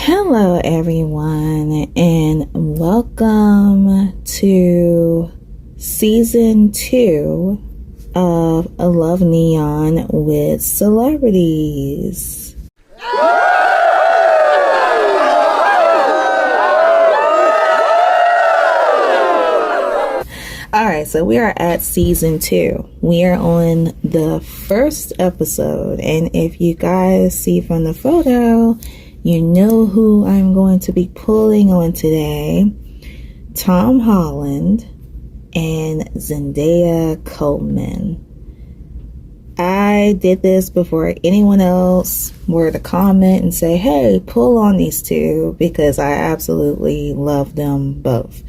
Hello everyone, and welcome to season 2 of A Love Neon with Celebrities. Alright, so we are at season 2. We are on the first episode, and if you guys see from the photo, you know who I'm going to be pulling on today. Tomm Holland and Zendaya Coleman. I did this before anyone else were to comment and say, hey, pull on these two, because I absolutely love them both.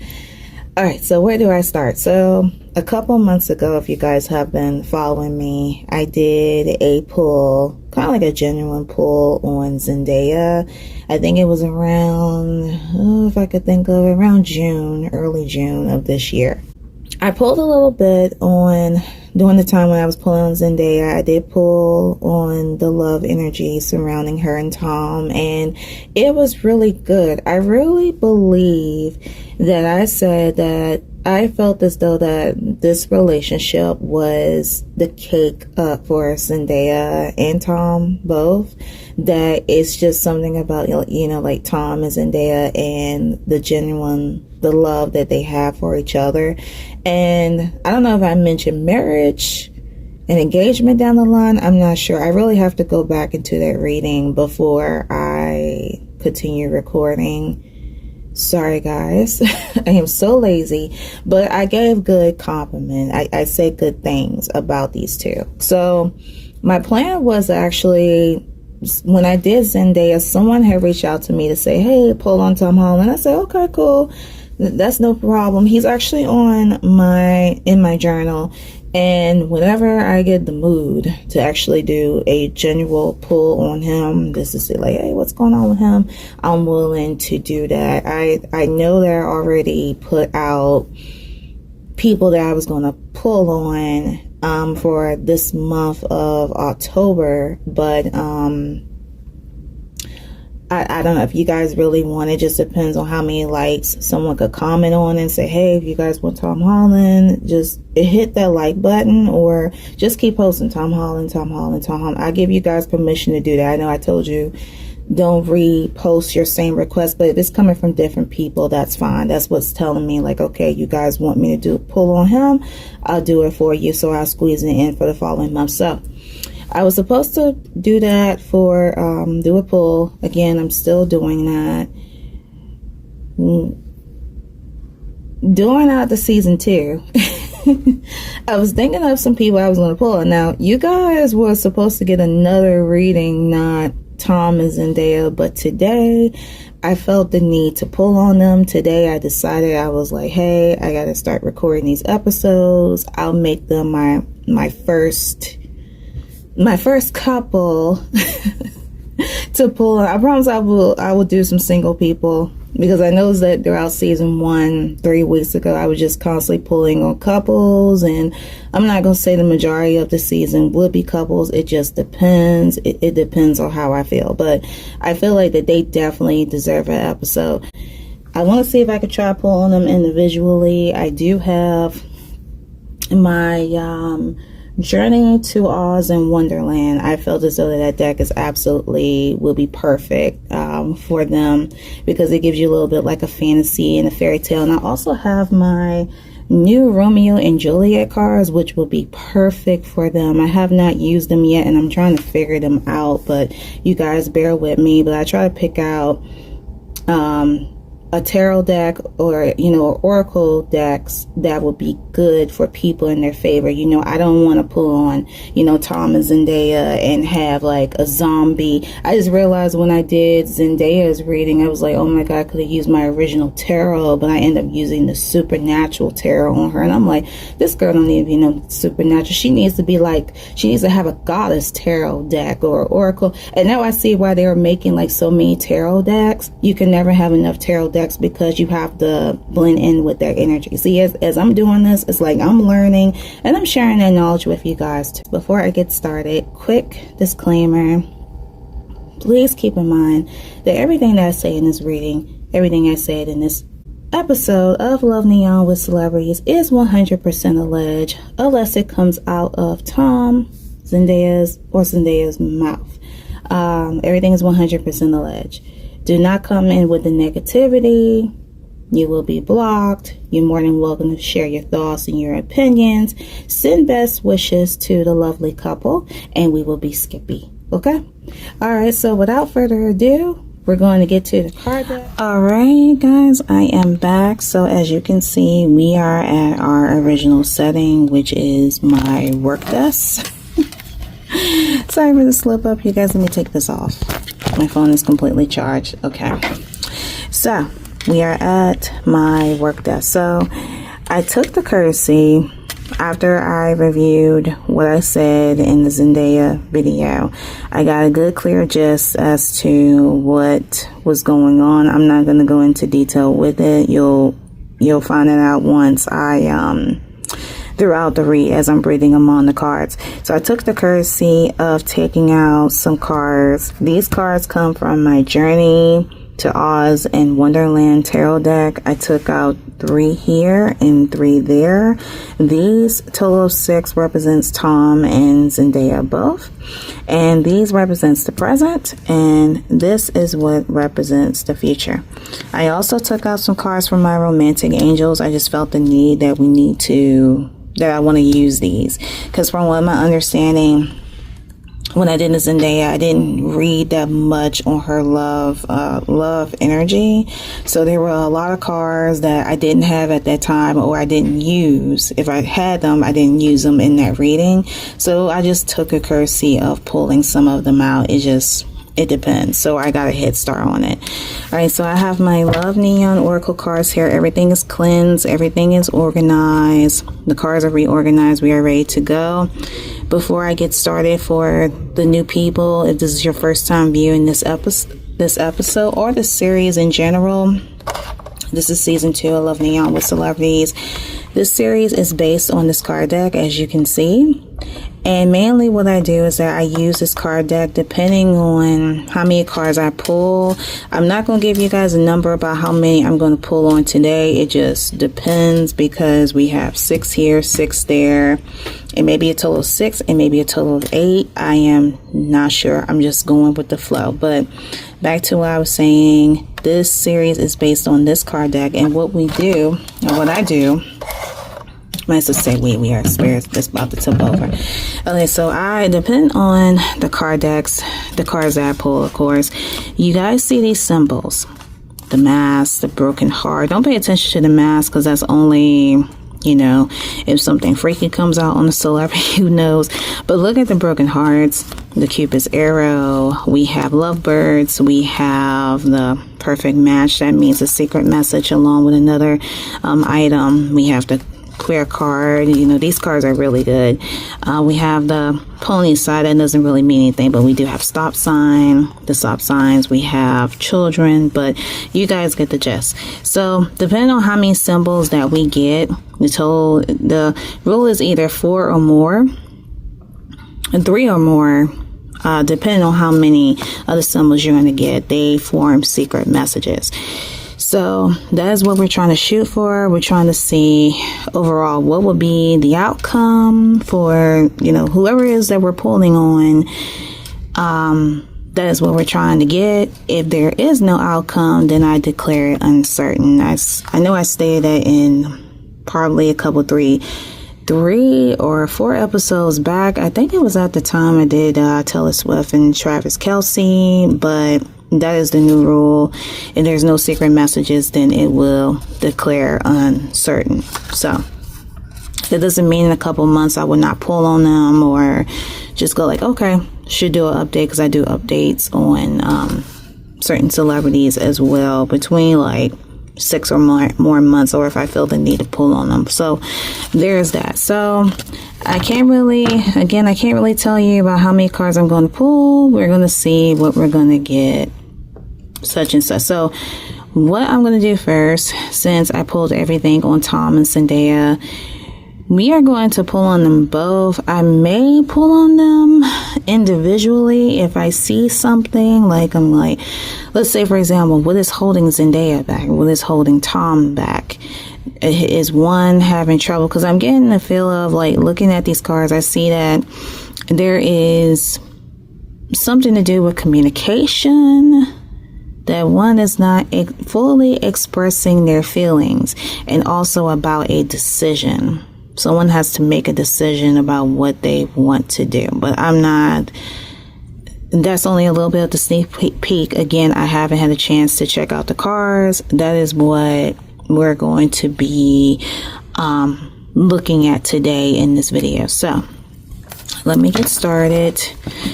Alright, so where do I start? So a couple months ago, if you guys have been following me, I did a pull, kind of like a genuine pull on Zendaya. I think it was around, if I could think of, around June, early June of this year. I pulled a little bit on, during the time when I was pulling on Zendaya, I did pull on the love energy surrounding her and Tomm, and it was really good. I really believe that I said that I felt as though that this relationship was the cake for Zendaya and Tomm both. That it's just something about, you know, like Tomm and Zendaya and the love that they have for each other. And I don't know if I mentioned marriage and engagement down the line. I'm not sure. I really have to go back into that reading before I continue recording. Sorry guys, I am so lazy, but I gave good compliment. I said good things about these two. So my plan was actually, when I did Zendaya, someone had reached out to me to say, hey, pull on Tomm Holland. I said, okay, cool. That's no problem. He's actually in my journal. And whenever I get the mood to actually do a genuine pull on him, just to say like, hey, what's going on with him? I'm willing to do that. I know that I already put out people that I was going to pull on for this month of October, but I don't know if you guys really want. It just depends on how many likes someone could comment on and say, hey, if you guys want Tomm Holland, just hit that like button, or just keep posting Tomm Holland, Tomm Holland, Tomm Holland. I give you guys permission to do that. I know I told you don't repost your same request, but if it's coming from different people, that's fine. That's what's telling me like, okay, you guys want me to do pull on him, I'll do it for you. So I'll squeeze it in for the following month. So I was supposed to do that for, do a pull. Again, I'm still doing that. During out the season 2, I was thinking of some people I was going to pull. Now, you guys were supposed to get another reading, not Tomm and Zendaya, but today I felt the need to pull on them. Today I decided, I was like, hey, I got to start recording these episodes. I'll make them my first couple to pull. I promise I will do some single people, because I know that throughout season 1 3 weeks ago I was just constantly pulling on couples, and I'm not gonna say the majority of the season would be couples. It just depends. It depends on how I feel, but I feel like that they definitely deserve an episode. I want to see if I could try pull on them individually. I do have my Journey to Oz and Wonderland. I felt as though that deck is will be perfect for them, because it gives you a little bit like a fantasy and a fairy tale. And I also have my new Romeo and Juliet cards, which will be perfect for them. I have not used them yet, and I'm trying to figure them out, but you guys bear with me. But I try to pick out a tarot deck, or oracle decks that would be good for people in their favor. I don't want to pull on Tomm and Zendaya and have like a zombie. I just realized when I did Zendaya's reading, I was like, oh my god, I could have used my original tarot, but I end up using the supernatural tarot on her, and I'm like, this girl don't need to be no supernatural. She needs to have a goddess tarot deck or oracle. And now I see why they were making like so many tarot decks. You can never have enough tarot decks, because you have to blend in with their energy. See, as I'm doing this, it's like I'm learning and I'm sharing that knowledge with you guys too. Before I get started, quick disclaimer: please keep in mind that everything that I say in this reading, everything I said in this episode of Love Neon with Celebrities is 100% alleged, unless it comes out of Tomm, Zendaya's mouth. Everything is 100% alleged. Do not come in with the negativity. You will be blocked. You're more than welcome to share your thoughts and your opinions. Send best wishes to the lovely couple, and we will be skippy. Okay? All right, so without further ado, we're going to get to the card deck. All right, guys, I am back. So as you can see, we are at our original setting, which is my work desk. Sorry for the slip up, you guys. Let me take this off. My phone is completely charged. Okay, so we are at my work desk. So I took the courtesy after I reviewed what I said in the Zendaya video. I got a good clear gist as to what was going on. I'm not going to go into detail with it. You'll find it out once I throughout the read as I'm reading them on the cards. So I took the courtesy of taking out some cards. These cards come from my Journey to Oz and Wonderland tarot deck. I took out 3 here and 3 there. These total of 6 represents Tomm and Zendaya both, and these represents the present, and this is what represents the future. I also took out some cards from my romantic angels. I just felt the need that I want to use these, because from what my understanding, when I did the Zendaya, I didn't read that much on her love energy. So there were a lot of cards that I didn't have at that time, or I didn't use. If I had them, I didn't use them in that reading. So I just took a courtesy of pulling some of them out. It depends. So I got a head start on it. All right, so I have my Love Neon Oracle cards here. Everything is cleansed. Everything is organized. The cards are reorganized. We are ready to go. Before I get started, for the new people, if this is your first time viewing this episode or the series in general, this is season 2 of Love Neon with Celebrities. This series is based on this card deck, as you can see. And mainly what I do is that I use this card deck depending on how many cards I pull. I'm not going to give you guys a number about how many I'm going to pull on today. It just depends, because we have 6 here, 6 there. It may be a total of 6, it may be a total of 8. I am not sure. I'm just going with the flow. But back to what I was saying, this series is based on this card deck. And what we do, or what I do, might as well say we are spirits that's about to tip over. Okay, so I depend on the card decks, the cards that I pull, of course. You guys see these symbols, the mask, the broken heart. Don't pay attention to the mask, because that's only, if something freaky comes out on the celebrity, who knows. But look at the broken hearts, the Cupid's arrow. We have lovebirds. We have the perfect match. That means a secret message along with another item. We have the clear card. These cards are really good. We have the pony side. That doesn't really mean anything, but we do have stop sign, the stop signs. We have children, but you guys get the gist. So depending on how many symbols that we get, the rule is either 4 or more and 3 or more. Depending on how many other symbols you're going to get, they form secret messages. So that is what we're trying to shoot for. We're trying to see overall what will be the outcome for, whoever it is that we're pulling on. That is what we're trying to get. If there is no outcome, then I declare it uncertain. I know I stated that in probably a couple, 3 or 4 episodes back. I think it was at the time I did Taylor Swift and Travis Kelce, but that is the new rule. If there's no secret messages, then it will declare uncertain. So that doesn't mean in a couple months I will not pull on them, or just go like, okay, should do an update, because I do updates on certain celebrities as well, between like 6 or more months, or if I feel the need to pull on them. So there's that. So I can't really tell you about how many cards I'm going to pull. We're going to see what we're going to get, such and such. So what I'm going to do first, since I pulled everything on Tomm and Zendaya, we are going to pull on them both. I may pull on them individually, if I see something, like I'm like, let's say for example, what is holding Zendaya back? What is holding Tomm back? Is one having trouble? Because I'm getting the feel of, like, looking at these cards, I see that there is something to do with communication, that one is not fully expressing their feelings, and also about a decision. Someone has to make a decision about what they want to do. But I'm not, that's only a little bit of the sneak peek. Again, I haven't had a chance to check out the cards. That is what we're going to be looking at today in this video. So let me get started.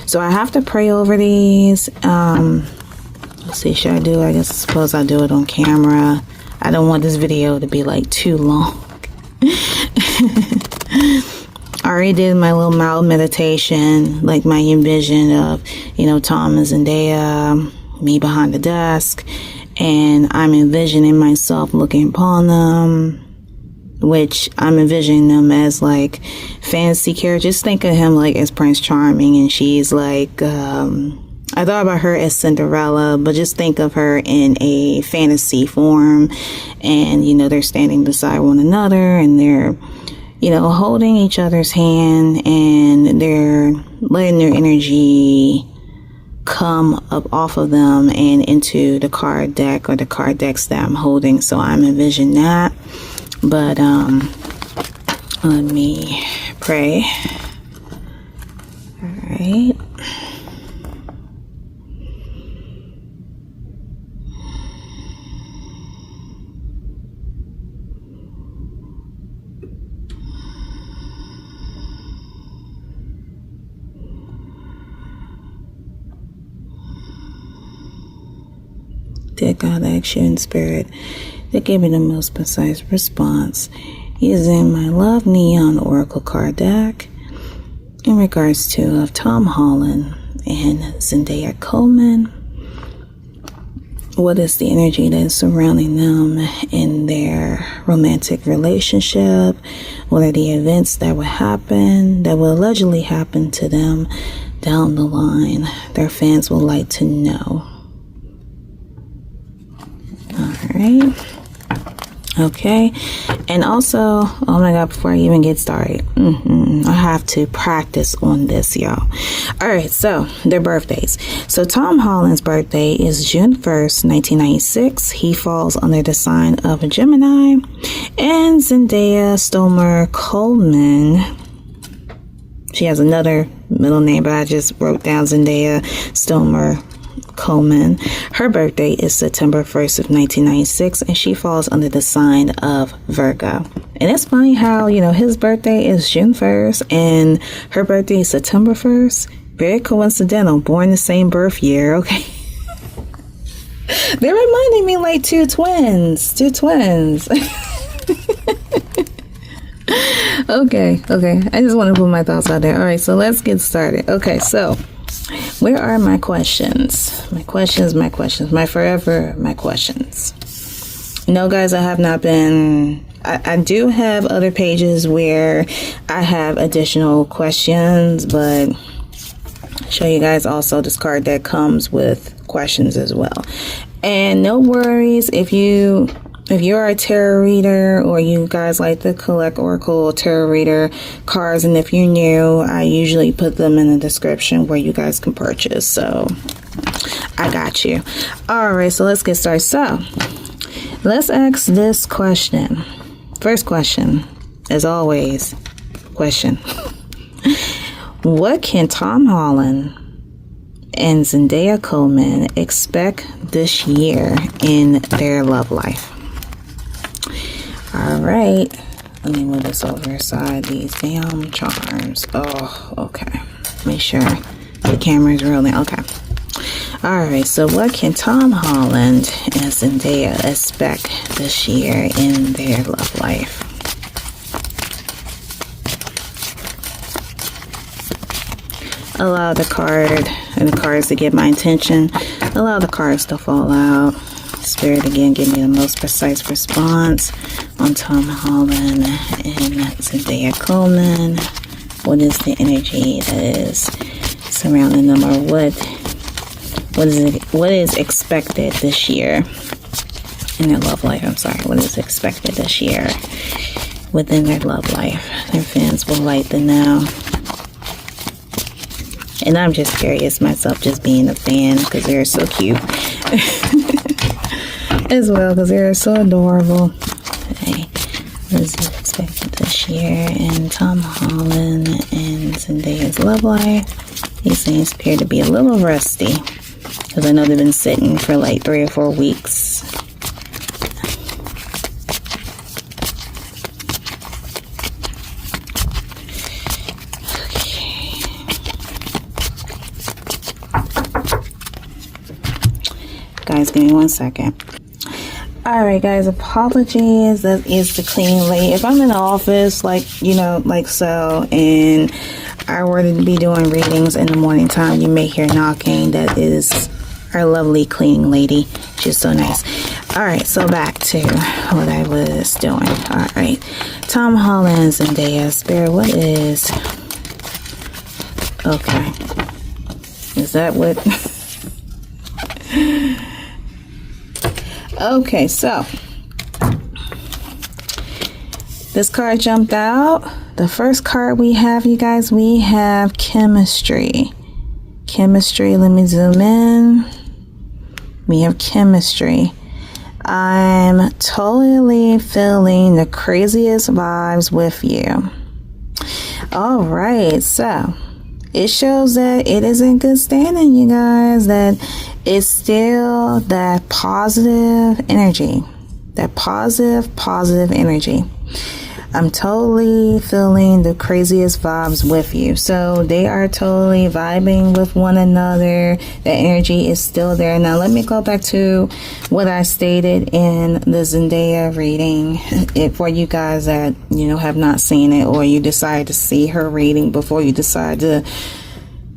So I have to pray over these. Let's see, should I do, I suppose I'll do it on camera. I don't want this video to be like too long. I already did my little mild meditation, like my envision of, you know, Tomm and Zendaya, me behind the desk, and I'm envisioning myself looking upon them, which I'm envisioning them as like fantasy characters. Just think of him like as Prince Charming, and she's like, I thought about her as Cinderella, but just think of her in a fantasy form, and, you know, they're standing beside one another, and they're, you know, holding each other's hand, and they're letting their energy come up off of them and into the card deck, or the card decks that I'm holding. So I'm envisioning that. But let me pray. All right. Dear God, I ask you in spirit to give me the most precise response using my Love Neon Oracle card deck in regards to of Tomm Holland and Zendaya Coleman. What is the energy that is surrounding them in their romantic relationship? What are the events that will happen, that will allegedly happen to them down the line? Their fans would like to know. Alright. Okay. And also, oh my God, before I even get started, I have to practice on this, y'all. Alright, so their birthdays. So Tomm Holland's birthday is June 1st, 1996. He falls under the sign of a Gemini. And Zendaya Coleman, she has another middle name, but I just wrote down Zendaya Coleman. Her birthday is September 1st of 1996, and she falls under the sign of Virgo. And it's funny how, you know, his birthday is June 1st and her birthday is September 1st. Very coincidental, born the same birth year. Okay. They're reminding me like two twins. Okay. I just want to put my thoughts out there. All right, so let's get started. Okay, so where are my questions? My questions. My questions. No, guys, I have not been... I do have other pages where I have additional questions, but I'll show you guys also this card that comes with questions as well. And no worries if you're a tarot reader, or you guys like to collect Oracle tarot reader cards, and if you're new, I usually put them in the description where you guys can purchase. So I got you. All right, so let's get started. So let's ask this question. First question, as always, question. What can Tomm Holland and Zendaya Coleman expect this year in their love life? All right, let me move this over aside. These damn charms. Oh, okay. Make sure the camera is rolling. Okay. All right, so what can Tomm Holland and Zendaya expect this year in their love life? Allow the card and the cards to get my attention. Allow the cards to fall out. Spirit, again, give me the most precise response on Tomm Holland and Zendaya Coleman. What is the energy that is surrounding them, or what is expected this year in their love life. I'm sorry, what is expected this year within their love life. Their fans will like the now. And I'm just curious myself, just being a fan, because they're so cute as well, because they're so adorable. Okay, what is expected this year in Tomm Holland and Zendaya's love life? These things appear to be a little rusty, because I know they've been sitting for like 3 or 4 weeks. Guys, give me 1 second. Alright guys, apologies. That is the cleaning lady. If I'm in the office, like, you know, like so, and I were to be doing readings in the morning time, you may hear knocking. That is our lovely cleaning lady. She's so nice. Alright, so back to what I was doing. Alright, Tomm Holland and Zendaya. Spirit, what is... Okay. Is that what... Okay, so this card jumped out. The first card we have, you guys, we have chemistry. Chemistry, let me zoom in. We have chemistry. I'm totally feeling the craziest vibes with you. All right, so it shows that it is in good standing, you guys, that it's still that positive energy, that positive energy. I'm totally feeling the craziest vibes with you. So they are totally vibing with one another. The energy is still there. Now let me go back to what I stated in the Zendaya reading. For you guys that, you know, have not seen it, or you decide to see her reading before you decide to,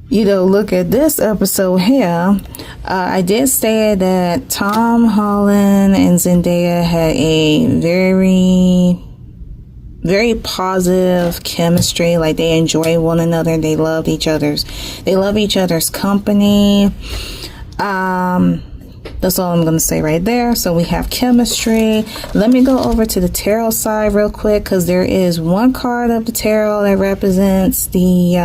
you know, look at this episode here. I did say that Tomm Holland and Zendaya had a very positive chemistry. Like, they enjoy one another. They love each other's company. That's all I'm going to say right there. So we have chemistry. Let me go over to the tarot side real quick, because there is one card of the tarot that represents the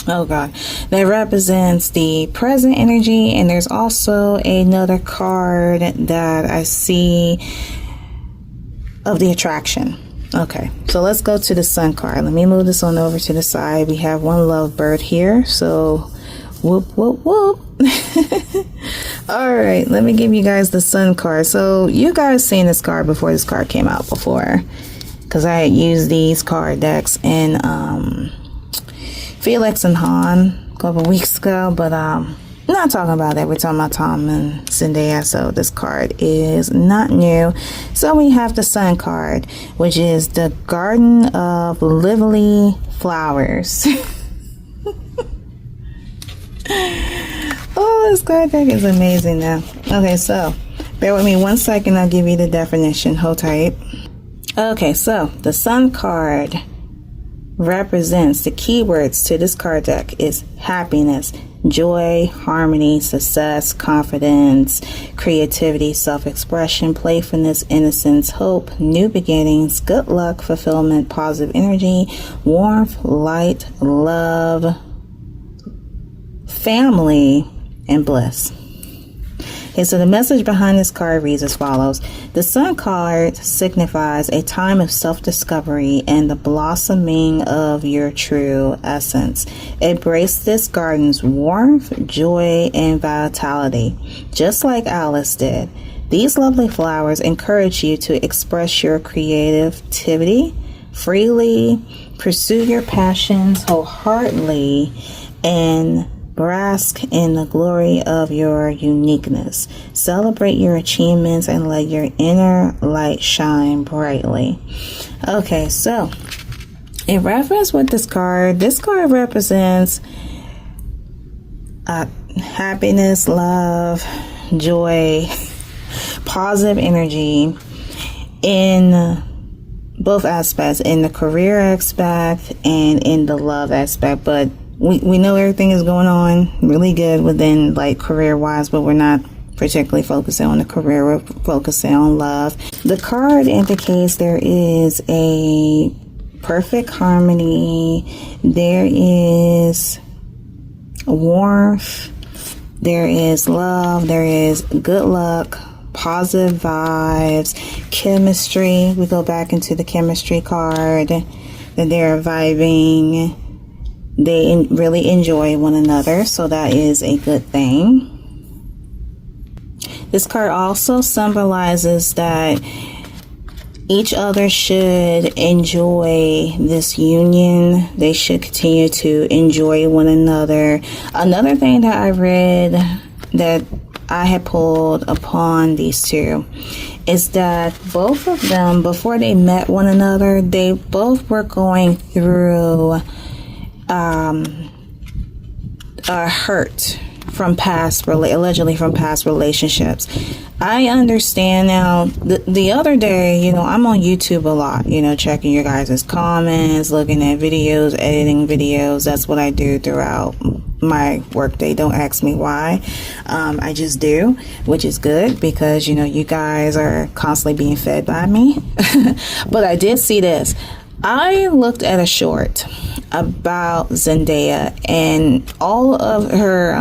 that represents the present energy, and there's also another card that I see of the attraction. Okay, so let's go to the sun card. Let me move this on over to the side. We have one lovebird here, so whoop whoop whoop. All right, let me give you guys the sun card. So you guys seen this card before this card came out before, because I had used these card decks in Felix and Han a couple weeks ago, but not talking about that. We're talking about Tomm and Zendaya, so this card is not new. So we have the sun card, which is the Garden of Lively Flowers. Oh, this card deck is amazing now. Okay, so bear with me 1 second. I'll give you the definition. Hold tight. Okay, so the sun card represents, the keywords to this card deck is happiness, joy, harmony, success, confidence, creativity, self-expression, playfulness, innocence, hope, new beginnings, good luck, fulfillment, positive energy, warmth, light, love, family, and bliss. Okay, so the message behind this card reads as follows. The sun card signifies a time of self-discovery and the blossoming of your true essence. Embrace this garden's warmth, joy, and vitality, just like Alice did. These lovely flowers encourage you to express your creativity freely, pursue your passions wholeheartedly, and bask in the glory of your uniqueness. Celebrate your achievements and let your inner light shine brightly. Okay, so in reference with this card represents happiness, love, joy, positive energy in both aspects, in the career aspect and in the love aspect. But we know everything is going on really good within, like, career-wise, but we're not particularly focusing on the career. We're focusing on love. The card indicates there is a perfect harmony. There is warmth. There is love. There is good luck, positive vibes, chemistry. We go back into the chemistry card. That they're vibing. They really enjoy one another, so that is a good thing. This card also symbolizes that each other should enjoy this union. They should continue to enjoy one another. Another thing that I read that I had pulled upon these two is that both of them, before they met one another, they both were going through a hurt from allegedly from past relationships. I understand now. The other day, you know, I'm on YouTube a lot, you know, checking your guys' comments, looking at videos, editing videos. That's what I do throughout my workday. Don't ask me why. I just do, which is good because, you know, you guys are constantly being fed by me. But I did see this. I looked at a short about Zendaya and all of her,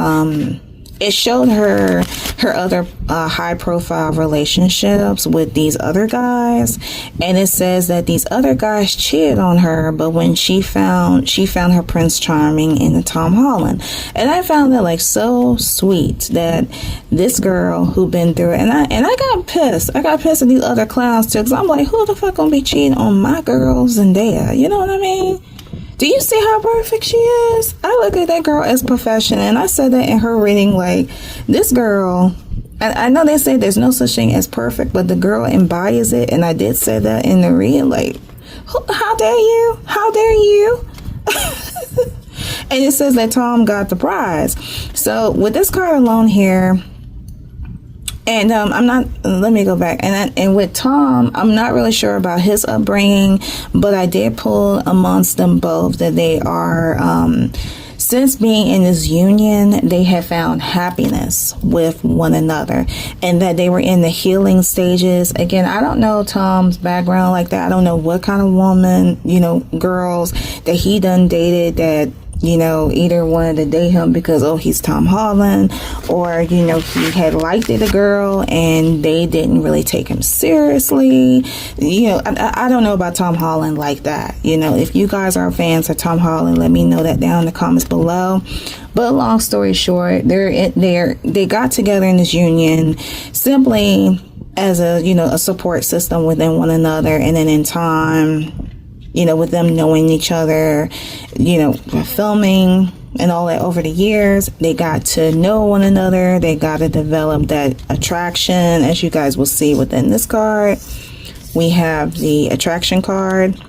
it showed her other high profile relationships with these other guys, and it says that these other guys cheated on her, but when she found her Prince Charming in the Tomm Holland. And I found that, like, so sweet that this girl who been through it, and I got pissed at these other clowns too, because I'm like, who the fuck gonna be cheating on my girl Zendaya? You know what I mean? Do you see how perfect she is? I look at that girl as perfection, and I said that in her reading, like, this girl, and I know they say there's no such thing as perfect, but the girl embodies it, and I did say that in the reading, like, how dare you? How dare you? And it says that Tomm got the prize. So with this card alone here, and let me go back. And with Tomm, I'm not really sure about his upbringing, but I did pull amongst them both that they are, since being in this union, they have found happiness with one another, and that they were in the healing stages. Again, I don't know Tomm's background like that. I don't know what kind of woman, you know, girls that he done dated that, you know, either wanted to date him because, oh, he's Tomm Holland, or, you know, he had liked a girl and they didn't really take him seriously. You know, I don't know about Tomm Holland like that. You know, if you guys are fans of Tomm Holland, let me know that down in the comments below. But long story short, they got together in this union simply as a, you know, a support system within one another, and then in time, you know, with them knowing each other, you know, filming and all that over the years, they got to know one another. They got to develop that attraction, as you guys will see within this card. We have the attraction card.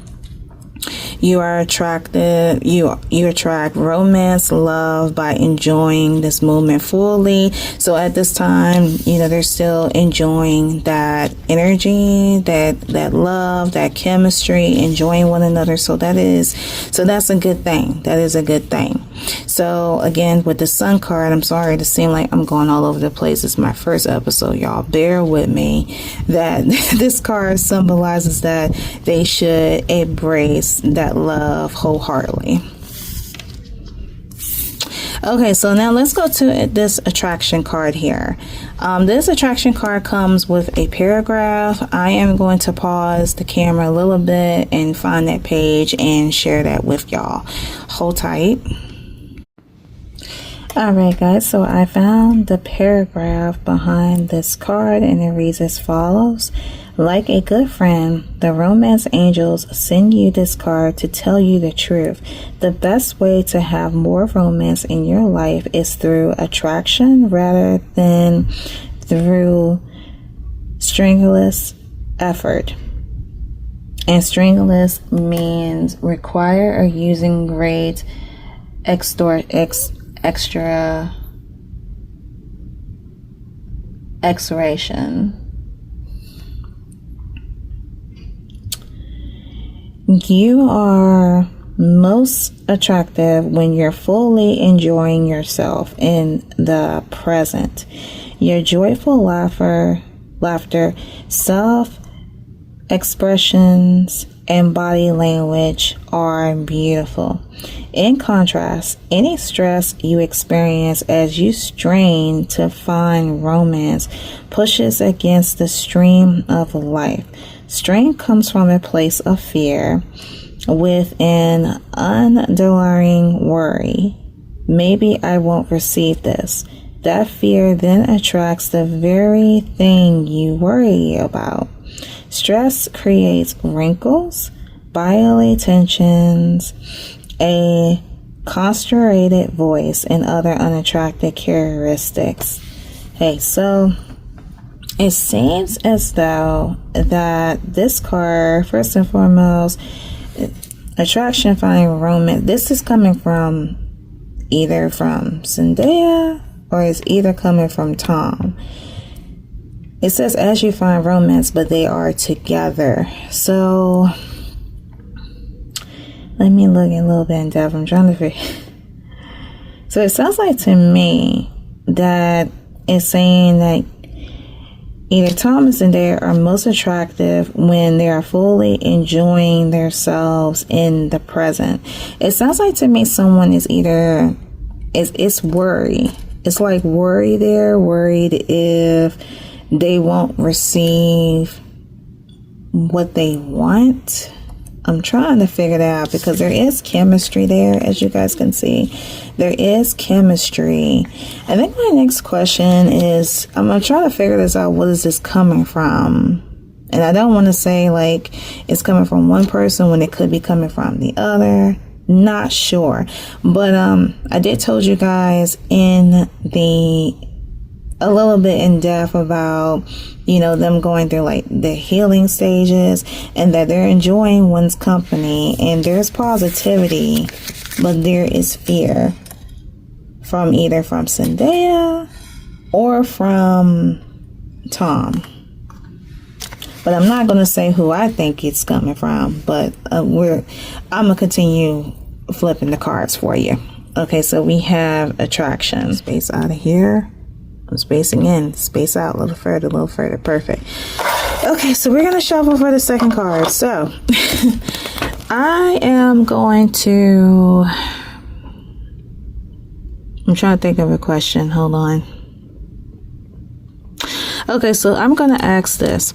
You are attracted, you attract romance, love by enjoying this moment fully. So at this time, you know, they're still enjoying that energy, that love, that chemistry, enjoying one another. So that's a good thing. That is a good thing. So again, with the Sun card, I'm sorry to seem like I'm going all over the place. It's my first episode, y'all. Bear with me. That this card symbolizes that they should embrace that love wholeheartedly. Okay, so now let's go to this attraction card here. This attraction card comes with a paragraph. I am going to pause the camera a little bit and find that page and share that with y'all. Hold tight. Alright guys, so I found the paragraph behind this card, and it reads as follows. Like a good friend, the romance angels send you this card to tell you the truth. The best way to have more romance in your life is through attraction rather than through strenuous effort. And strenuous means require or using great extra exoration. You are most attractive when you're fully enjoying yourself in the present. Your joyful laughter, self-expressions, and body language are beautiful. In contrast, any stress you experience as you strain to find romance pushes against the stream of life. Strain comes from a place of fear with an underlying worry. Maybe I won't receive this. That fear then attracts the very thing you worry about. Stress creates wrinkles, bodily tensions, a concentrated voice, and other unattractive characteristics. Hey, so it seems as though that this card, first and foremost, attraction, finding romance, this is coming from either from Zendaya or it's either coming from Tomm. It says as you find romance, but they are together. So let me look a little bit in depth. I'm trying to figure. So it sounds like to me that it's saying that either Tomm and Zendaya are most attractive when they are fully enjoying themselves in the present. It sounds like to me someone is either, it's worry. It's like worry there, worried if they won't receive what they want. I'm trying to figure that out because there is chemistry there, as you guys can see. There is chemistry. I think my next question is, I'm trying to figure this out. What is this coming from? And I don't want to say like it's coming from one person when it could be coming from the other. Not sure. But I did told you guys in a little bit in depth about, you know, them going through like the healing stages and that they're enjoying one's company and there's positivity, but there is fear from either from Zendaya or from Tomm. But I'm not going to say who I think it's coming from, but I'm going to continue flipping the cards for you. Okay, so we have attraction. Space out of here. I'm spacing in, space out a little further, perfect. Okay, so we're gonna shuffle for the second card. So I am going to, I'm trying to think of a question, hold on. Okay, so I'm gonna ask this,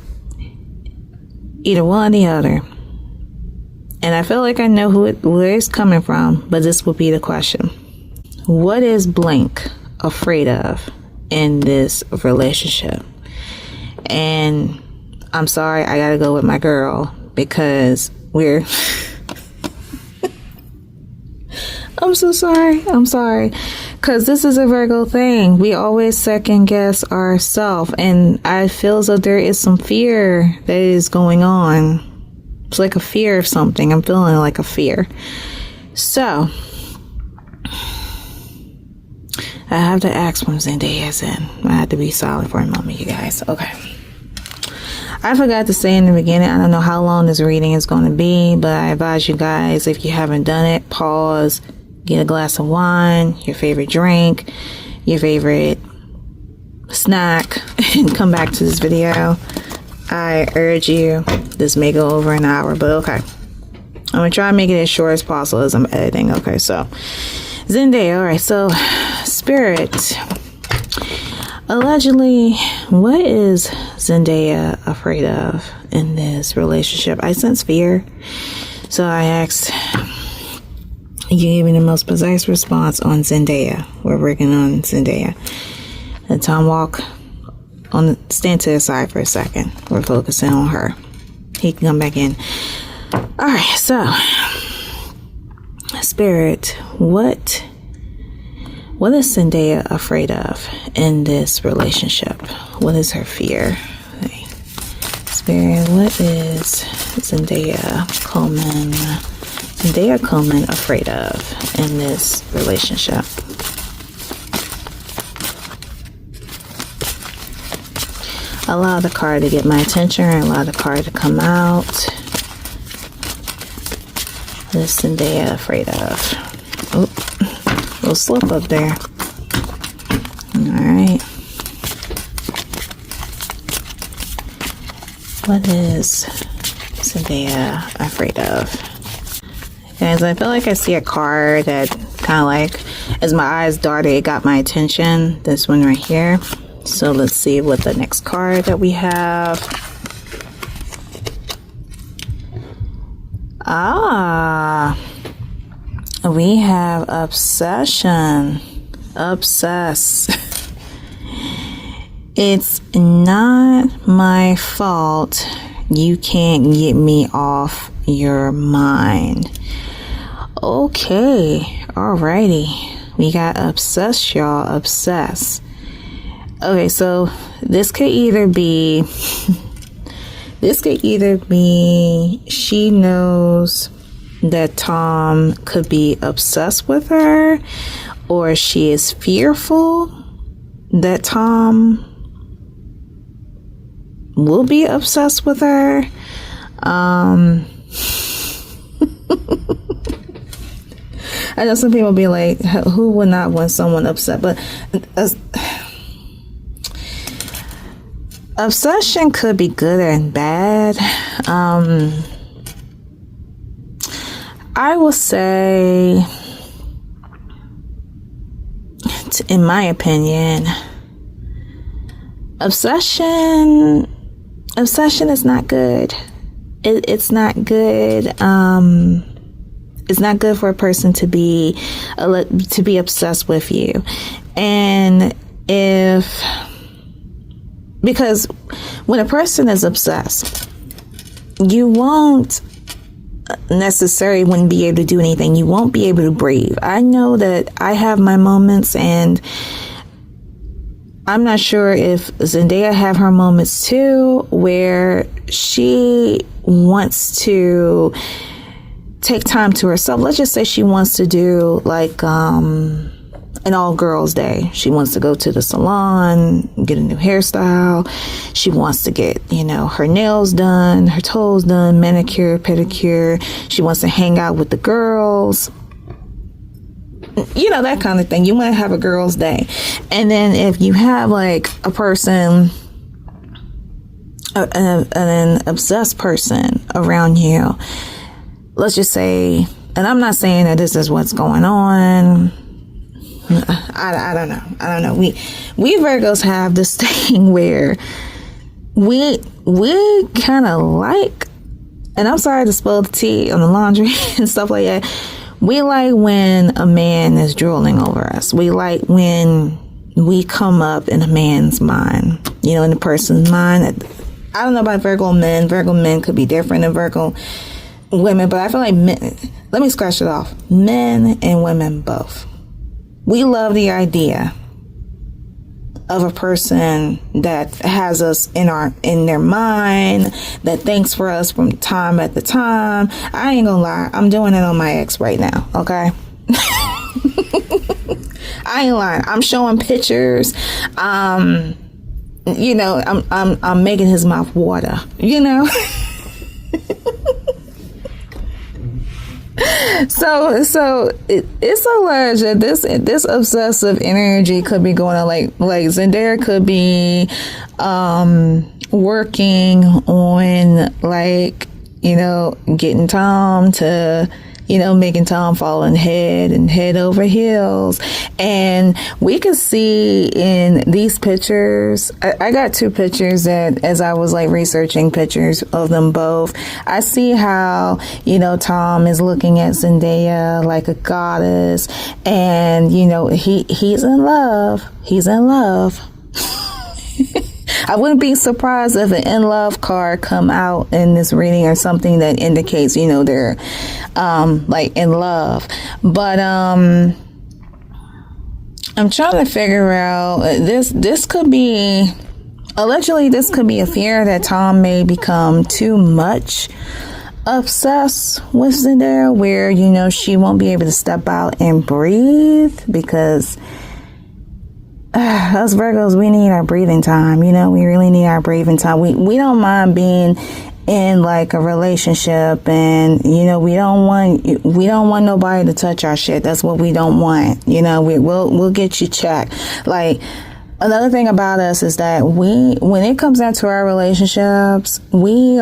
either one or the other, and I feel like I know where it's coming from, but this will be the question. What is blank afraid of in this relationship? And I'm sorry, I gotta go with my girl because we're I'm sorry because this is a Virgo thing. We always second guess ourselves, and I feel as though there is some fear that is going on. It's like a fear of something. I'm feeling like a fear. So I have to ask when Zendaya's in. I have to be silent for a moment, you guys. Okay. I forgot to say in the beginning, I don't know how long this reading is going to be, but I advise you guys, if you haven't done it, pause, get a glass of wine, your favorite drink, your favorite snack, and come back to this video. I urge you, this may go over an hour, but okay. I'm going to try and make it as short as possible as I'm editing. Okay, so Zendaya, alright, so Spirit, allegedly, what is Zendaya afraid of in this relationship? I sense fear, so I asked, you gave me the most precise response on Zendaya. We're working on Zendaya. And Tomm, stand to the side for a second. We're focusing on her. He can come back in. Alright, so Spirit, what is Zendaya afraid of in this relationship? What is her fear? Okay. Spirit, what is Zendaya Coleman afraid of in this relationship? Allow the card to get my attention, allow the card to come out. is Zendaya afraid of? Oh, little slip up there. Alright. What is Zendaya afraid of? Guys, I feel like I see a card that kind of like, as my eyes darted, it got my attention. This one right here. So let's see what the next card that we have. We have obsession. Obsess. It's not my fault you can't get me off your mind. Okay, alrighty. We got obsess, y'all. Obsess. Okay, so this could either be she knows that Tomm could be obsessed with her, or she is fearful that Tomm will be obsessed with her. I know some people be like, who would not want someone upset? But obsession could be good and bad. I will say, in my opinion, obsession is not good. It's not good. It's not good for a person to be obsessed with you. And because when a person is obsessed, you won't necessarily wouldn't be able to do anything. You won't be able to breathe. I know that I have my moments, and I'm not sure if Zendaya have her moments too, where she wants to take time to herself. Let's just say she wants to do like an all girls day. She wants to go to the salon, get a new hairstyle. She wants to get, her nails done, her toes done, manicure, pedicure. She wants to hang out with the girls. That kind of thing. You want to have a girls' day. And then if you have like a person, an obsessed person around you, let's just say, and I'm not saying that this is what's going on. I don't know. We Virgos have this thing where we kind of like, and I'm sorry to spill the tea on the laundry and stuff like that. We like when a man is drooling over us. We like when we come up in a man's mind, in a person's mind. I don't know about Virgo men. Virgo men could be different than Virgo women, but I feel like men, let me scratch it off. Men and women both. We love the idea of a person that has us in their mind, that thinks for us from time at the time. I ain't gonna lie, I'm doing it on my ex right now, okay? I ain't lying. I'm showing pictures. I'm making his mouth water, So it's alleged that this obsessive energy could be going on, like Zendaya could be working on getting Tomm to making Tomm fall in head over heels. And we could see in these pictures, I got two pictures that as I was researching pictures of them both, I see how, Tomm is looking at Zendaya like a goddess, and, he's in love. He's in love. I wouldn't be surprised if an in love card come out in this reading or something that indicates, they're in love. But I'm trying to figure out this could be, allegedly this could be a fear that Tomm may become too much obsessed with Zendaya, where she won't be able to step out and breathe, because us Virgos, we need our breathing time. We really need our breathing time. We don't mind being in like a relationship, and you know, we don't want nobody to touch our shit. That's what we don't want. You know, we'll get you checked. Like, another thing about us is that when it comes down to our relationships, we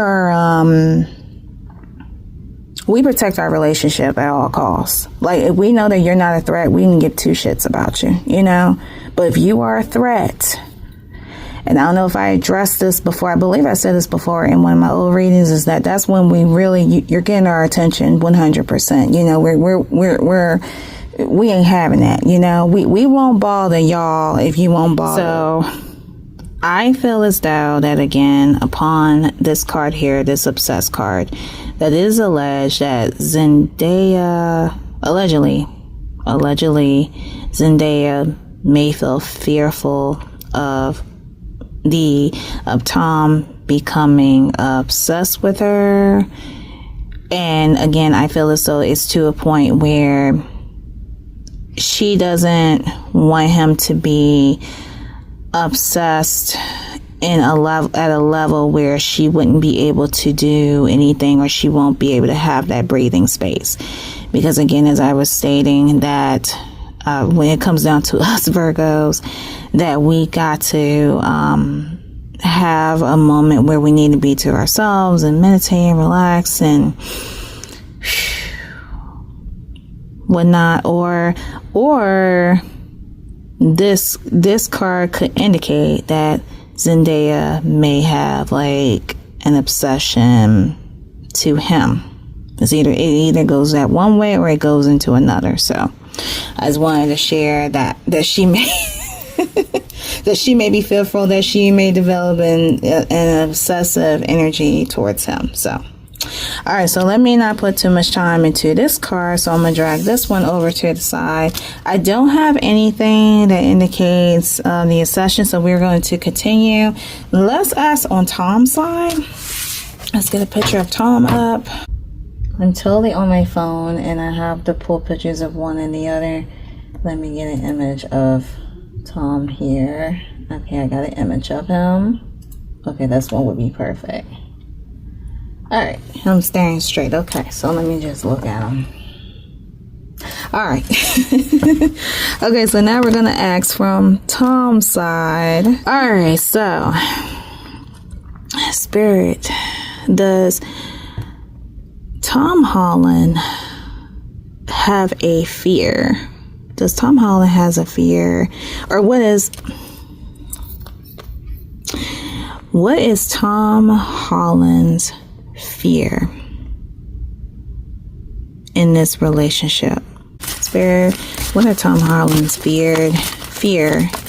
protect our relationship at all costs. Like, if we know that you're not a threat, we can give two shits about you, you know? But if you are a threat, and I don't know if I addressed this before, I believe I said this before in one of my old readings, is that's when we really, you're getting our attention 100%. You know, we ain't having that, you know? We won't bother y'all if you won't bother. So I feel as though that, again, upon this card here, this obsessed card, that it is alleged that Zendaya, allegedly, Zendaya may feel fearful of Tomm becoming obsessed with her. And again, I feel as though it's to a point where she doesn't want him to be obsessed at a level where she wouldn't be able to do anything, or she won't be able to have that breathing space. Because again, as I was stating, that when it comes down to us Virgos, that we got to have a moment where we need to be to ourselves and meditate and relax and whatnot. Or this card could indicate that Zendaya may have like an obsession to him. It either goes that one way or it goes into another. So I just wanted to share that she may that she may be fearful that she may develop an obsessive energy towards him. So, all right, so let me not put too much time into this card. So I'm gonna drag this one over to the side. I don't have anything that indicates the obsession, so we're going to continue. Let's ask on Tomm's side. Let's get a picture of Tomm up. I'm totally on my phone, and I have to pull pictures of one and the other. Let me get an image of Tomm here. Okay, I got an image of him. Okay, this one would be perfect. Alright, I'm staring straight. Okay, so let me just look at him. Alright. Okay, so now we're going to ask from Tomm's side. Alright, so Spirit, does Tomholland have a fear? Does Tomholland has a fear? Or what is Tomholland's fear in this relationship? Spirit, what are Tomholland's fear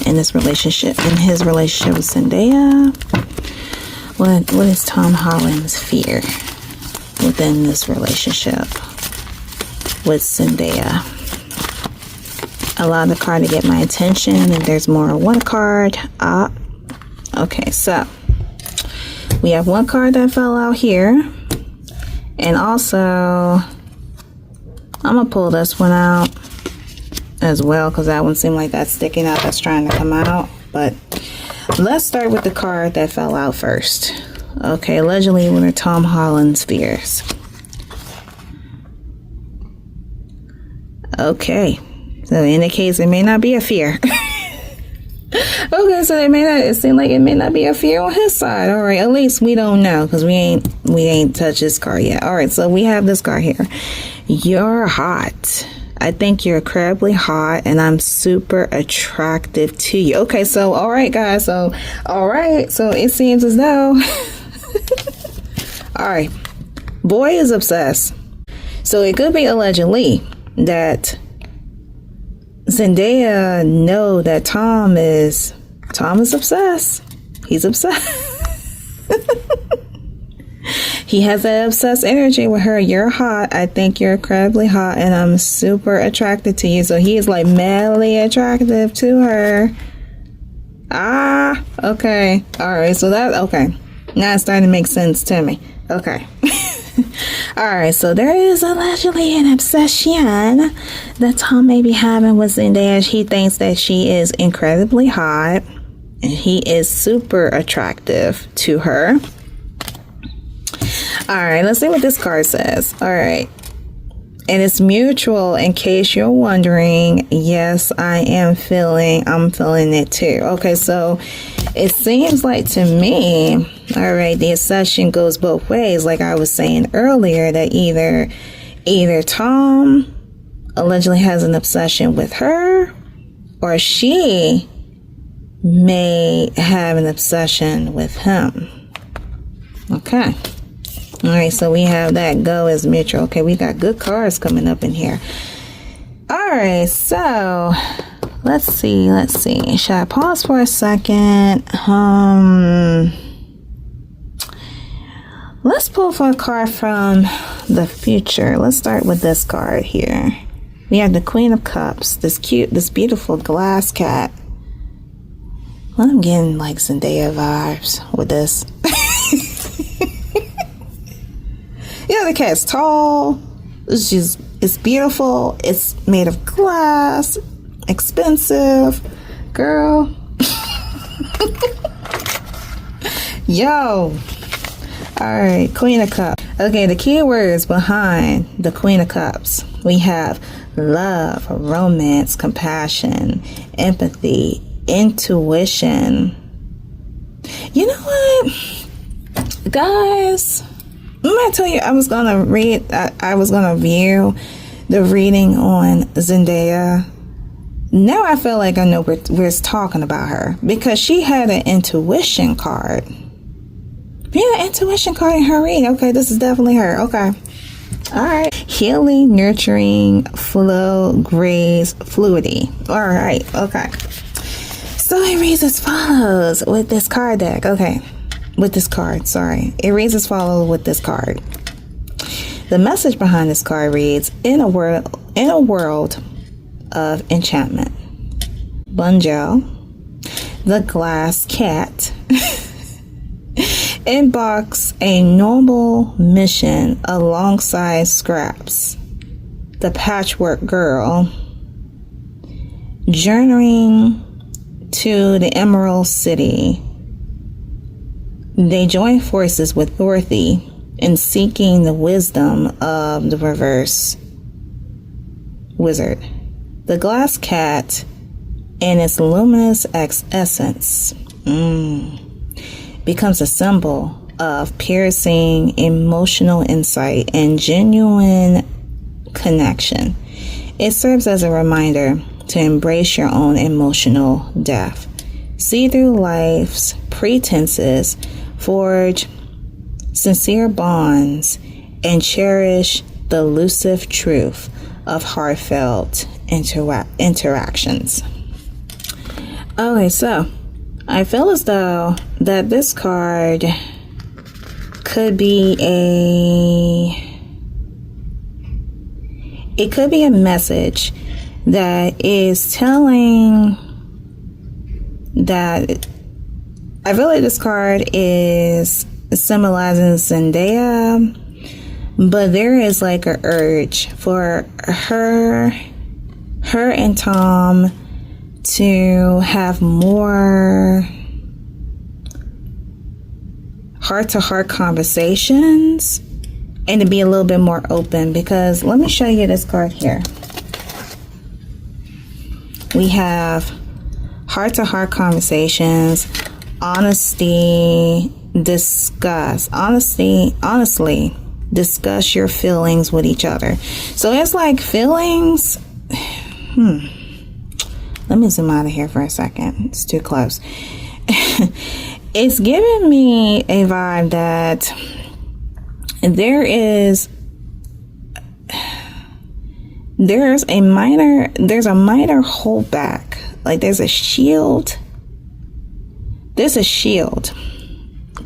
in this relationship, in his relationship with Zendaya? What is Tomholland's fear within this relationship with Zendaya? Allow the card to get my attention, and there's more. One card up. Okay, so we have one card that fell out here, and also I'm gonna pull this one out as well, because that one seemed like that's sticking out, that's trying to come out. But let's start with the card that fell out first. Okay, allegedly, what are Tomholland's fears? Okay, so in the case, it may not be a fear. Okay, so it seemed like it may not be a fear on his side. All right, at least we don't know, because we ain't touched this card yet. All right, so we have this card here. You're hot. I think you're incredibly hot, and I'm super attractive to you. Okay, so all right, guys. So all right, so it seems as though all right, boy is obsessed. So it could be allegedly that Zendaya know that Tomm is obsessed. He's obsessed. He has that obsessed energy with her. You're hot. I think you're incredibly hot, and I'm super attracted to you. So he is like madly attractive to her. Ah, okay. All right. So that, okay. Now it's starting to make sense to me. Okay. All right, so there is allegedly an obsession that Tomm may be having with Zendaya. He thinks that she is incredibly hot, and he is super attractive to her. All right, let's see what this card says. All right. And it's mutual, in case you're wondering. Yes, I'm feeling it too. Okay, so it seems like to me, all right, the obsession goes both ways. Like I was saying earlier, that either Tomm allegedly has an obsession with her, or she may have an obsession with him. Okay. All right, so we have that go as mutual. Okay, we got good cards coming up in here. All right, so let's see. Should I pause for a second? Let's pull for a card from the future. Let's start with this card here. We have the Queen of Cups, this beautiful glass cat. I'm getting like Zendaya vibes with this. Yeah, the cat's tall. It's beautiful. It's made of glass. Expensive. Girl. Yo. Alright, Queen of Cups. Okay, the key words behind the Queen of Cups. We have love, romance, compassion, empathy, intuition. You know what? Guys, I'm gonna tell you, I was gonna view the reading on Zendaya. Now I feel like I know we're talking about her, because she had an intuition card. Yeah, an intuition card in her reading. Okay, this is definitely her. Okay. All right. Healing, nurturing, flow, grace, fluidity. All right. Okay. So it reads as follows with this card deck. Okay. With this card, sorry. It reads as follows with this card. The message behind this card reads, in a world of enchantment. Bunjo, the glass cat, embarks a noble mission alongside Scraps, the patchwork girl, journeying to the Emerald City. They join forces with Dorothy in seeking the wisdom of the reverse wizard. The glass cat, in its luminous essence, becomes a symbol of piercing emotional insight and genuine connection. It serves as a reminder to embrace your own emotional depth. See through life's pretenses, forge sincere bonds, and cherish the elusive truth of heartfelt interactions. Okay, so I feel as though that this card could be a message that is telling that I feel like this card is symbolizing Zendaya, but there is like an urge for her and Tomm to have more heart-to-heart conversations and to be a little bit more open, because let me show you this card here. We have heart-to-heart conversations, honesty, honestly discuss your feelings with each other. So it's like feelings. Let me zoom out of here for a second. It's too close. It's giving me a vibe that there's a minor holdback. Like there's a shield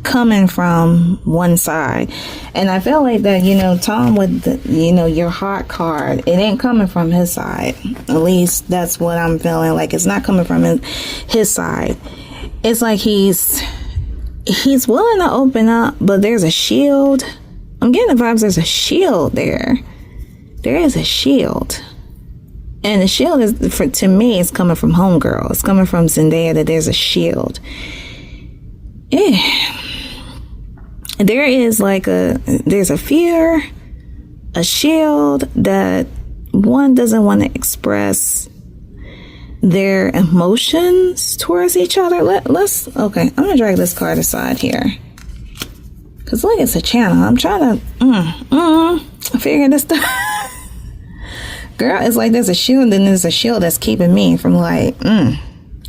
coming from one side, and I feel like that, Tomm with the, your heart card, it ain't coming from his side. At least that's what I'm feeling like. It's not coming from his side. It's like he's willing to open up, but there's a shield. I'm getting the vibes there's a shield there. There is a shield. And the shield is, to me, it's coming from Homegirl. It's coming from Zendaya, that there's a shield. Yeah. there is like there's a fear, a shield that one doesn't want to express their emotions towards each other. Okay, I'm gonna drag this card aside here, because look, it's a channel. I'm trying to figure this stuff. Girl, it's like there's a shield, and then there's a shield that's keeping me from like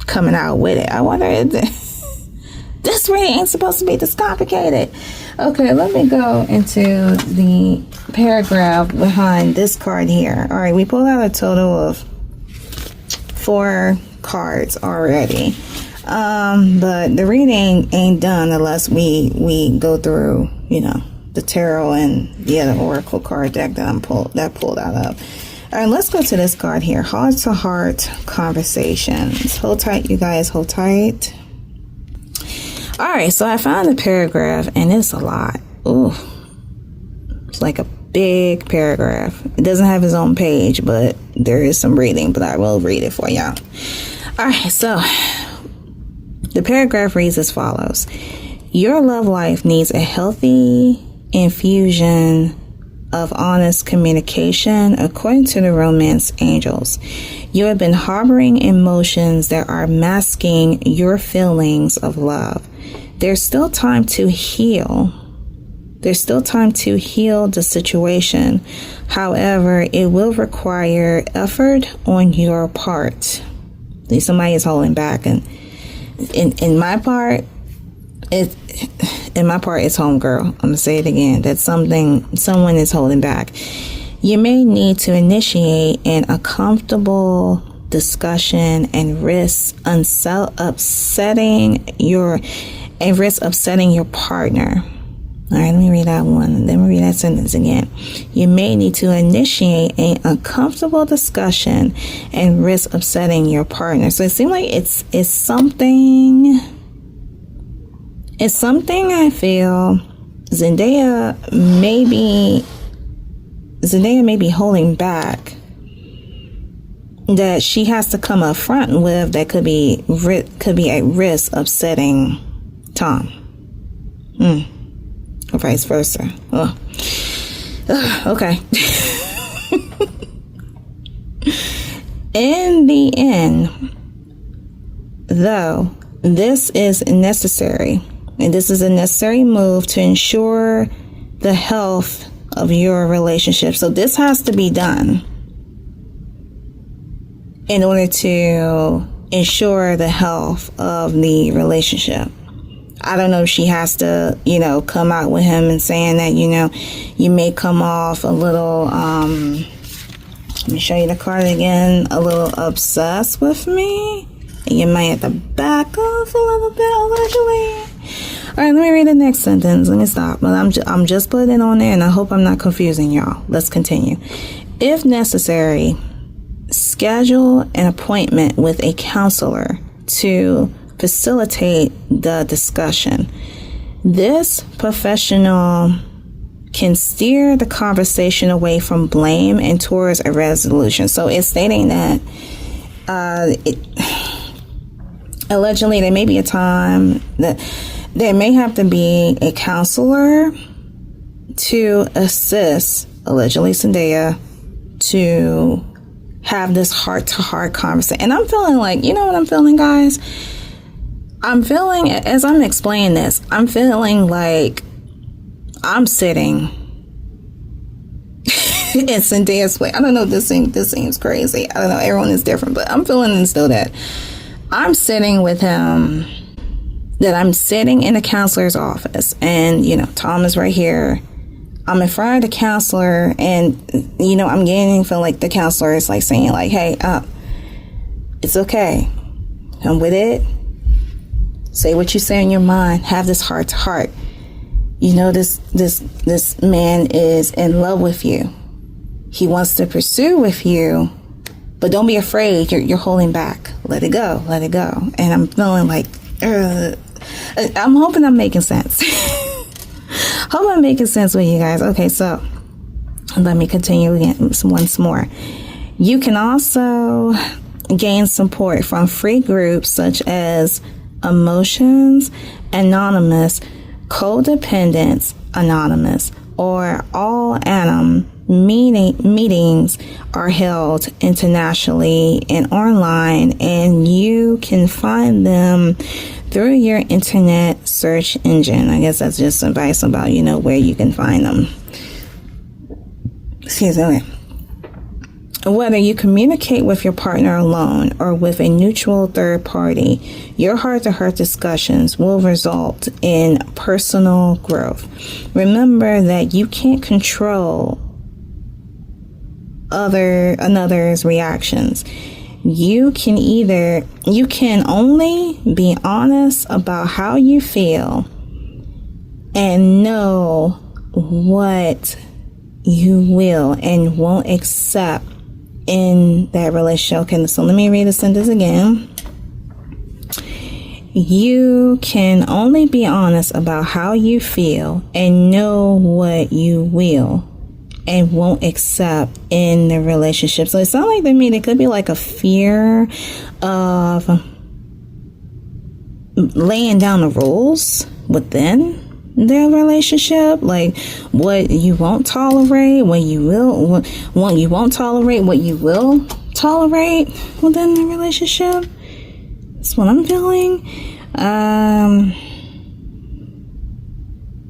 coming out with it. I wonder if this really ain't supposed to be this complicated. Okay, let me go into the paragraph behind this card here. All right, we pulled out a total of 4 cards already, but the reading ain't done unless we go through, you know, the tarot and the other oracle card deck that pulled out of. All right, let's go to this card here, heart to heart conversations. Hold tight, you guys, hold tight. All right, so I found the paragraph, and it's a lot. Ooh, it's like a big paragraph. It doesn't have its own page, but there is some reading, but I will read it for y'all. All right, so the paragraph reads as follows. Your love life needs a healthy infusion of honest communication, according to the romance angels. You have been harboring emotions that are masking your feelings of love. There's still time to heal. There's still time to heal the situation. However, it will require effort on your part. Somebody is holding back, and in my part, it's homegirl. I'm gonna say it again. That someone is holding back. You may need to initiate an uncomfortable discussion and risk upsetting your partner. All right, let me read that one. Let me read that sentence again. You may need to initiate an uncomfortable discussion and risk upsetting your partner. So it seems like it's something. It's something I feel Zendaya may be holding back, that she has to come up front with, that could be at risk upsetting Tomm. Or vice versa. Okay. In the end, though, this is necessary, and this is a necessary move to ensure the health of your relationship. So this has to be done in order to ensure the health of the relationship. I don't know if she has to, come out with him and saying that, you may come off a little, let me show you the card again, a little obsessed with me. And you might have to back off a little bit, allegedly. All right, let me read the next sentence. Let me stop. But I'm just putting it on there, and I hope I'm not confusing y'all. Let's continue. If necessary, schedule an appointment with a counselor to facilitate the discussion. This professional can steer the conversation away from blame and towards a resolution. So it's stating that allegedly there may be a time that there may have to be a counselor to assist, allegedly Zendaya, to have this heart-to-heart conversation. And I'm feeling like, you know what I'm feeling, guys? I'm feeling, as I'm explaining this, I'm feeling like I'm sitting in Zendaya's way. I don't know if this seems crazy. I don't know. Everyone is different, but I'm feeling still that I'm sitting with him, that I'm sitting in a counselor's office, and, Tomm is right here. I'm in front of the counselor, and, I'm getting feel like the counselor is like saying like, hey, it's okay. I'm with it. Say what you say in your mind. Have this heart to heart. This man is in love with you. He wants to pursue with you, but don't be afraid. You're holding back. Let it go. Let it go. And I'm feeling like, I'm hoping I'm making sense. Hope I'm making sense with you guys. Okay, so let me continue again once more. You can also gain support from free groups such as Emotions Anonymous, Codependence Anonymous, or all anim meetings are held internationally and online, and you can find them through your internet search engine. I guess that's just advice about, where you can find them. Excuse me. Whether you communicate with your partner alone or with a neutral third party, your heart-to-heart discussions will result in personal growth. Remember that you can't control another's reactions. You can only be honest about how you feel and know what you will and won't accept in that relationship. Okay, so let me read the sentence again. You can only be honest about how you feel and know what you will and won't accept in the relationship. So it sounds like to me there could be like a fear of laying down the rules within their relationship, like what you won't tolerate, what you won't tolerate, what you will tolerate within the relationship. That's what I'm feeling.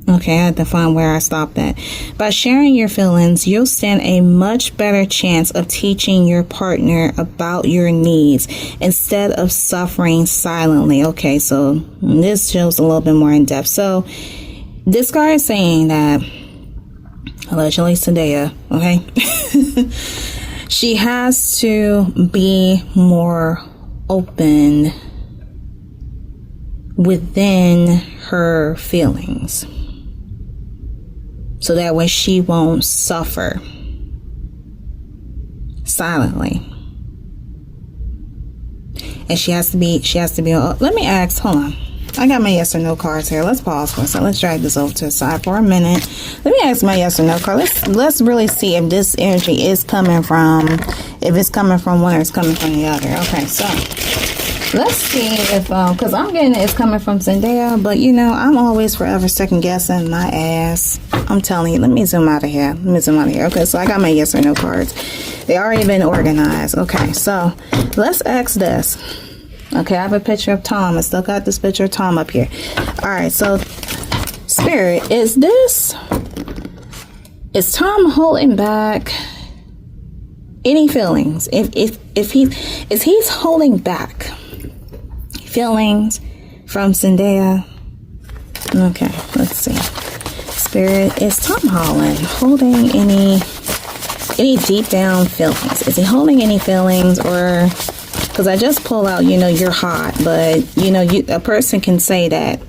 Okay, I had to find where I stopped at. By sharing your feelings, you'll stand a much better chance of teaching your partner about your needs instead of suffering silently. Okay, so this shows a little bit more in depth. So this guy is saying that allegedly Zendaya, okay, she has to be more open within her feelings, so that way she won't suffer silently. And she has to be, let me ask, hold on. I got my yes or no cards here. Let's pause for a second. Let's drag this over to the side for a minute. Let me ask my yes or no card. Let's really see if this energy is coming from, if it's coming from one or it's coming from the other. Okay, so let's see if, because I'm getting it's coming from Zendaya, but I'm always forever second guessing my ass. I'm telling you, let me zoom out of here. Okay, so I got my yes or no cards. They already been organized. Okay, so let's ask this. Okay, I have a picture of Tomm. I still got this picture of Tomm up here. All right, so Spirit, is Tomm holding back any feelings? If he's holding back feelings from Zendaya. Okay, let's see. Spirit, is Tomholland holding any deep down feelings? Is he holding any feelings, or because I just pull out, you're hot, but a person can say that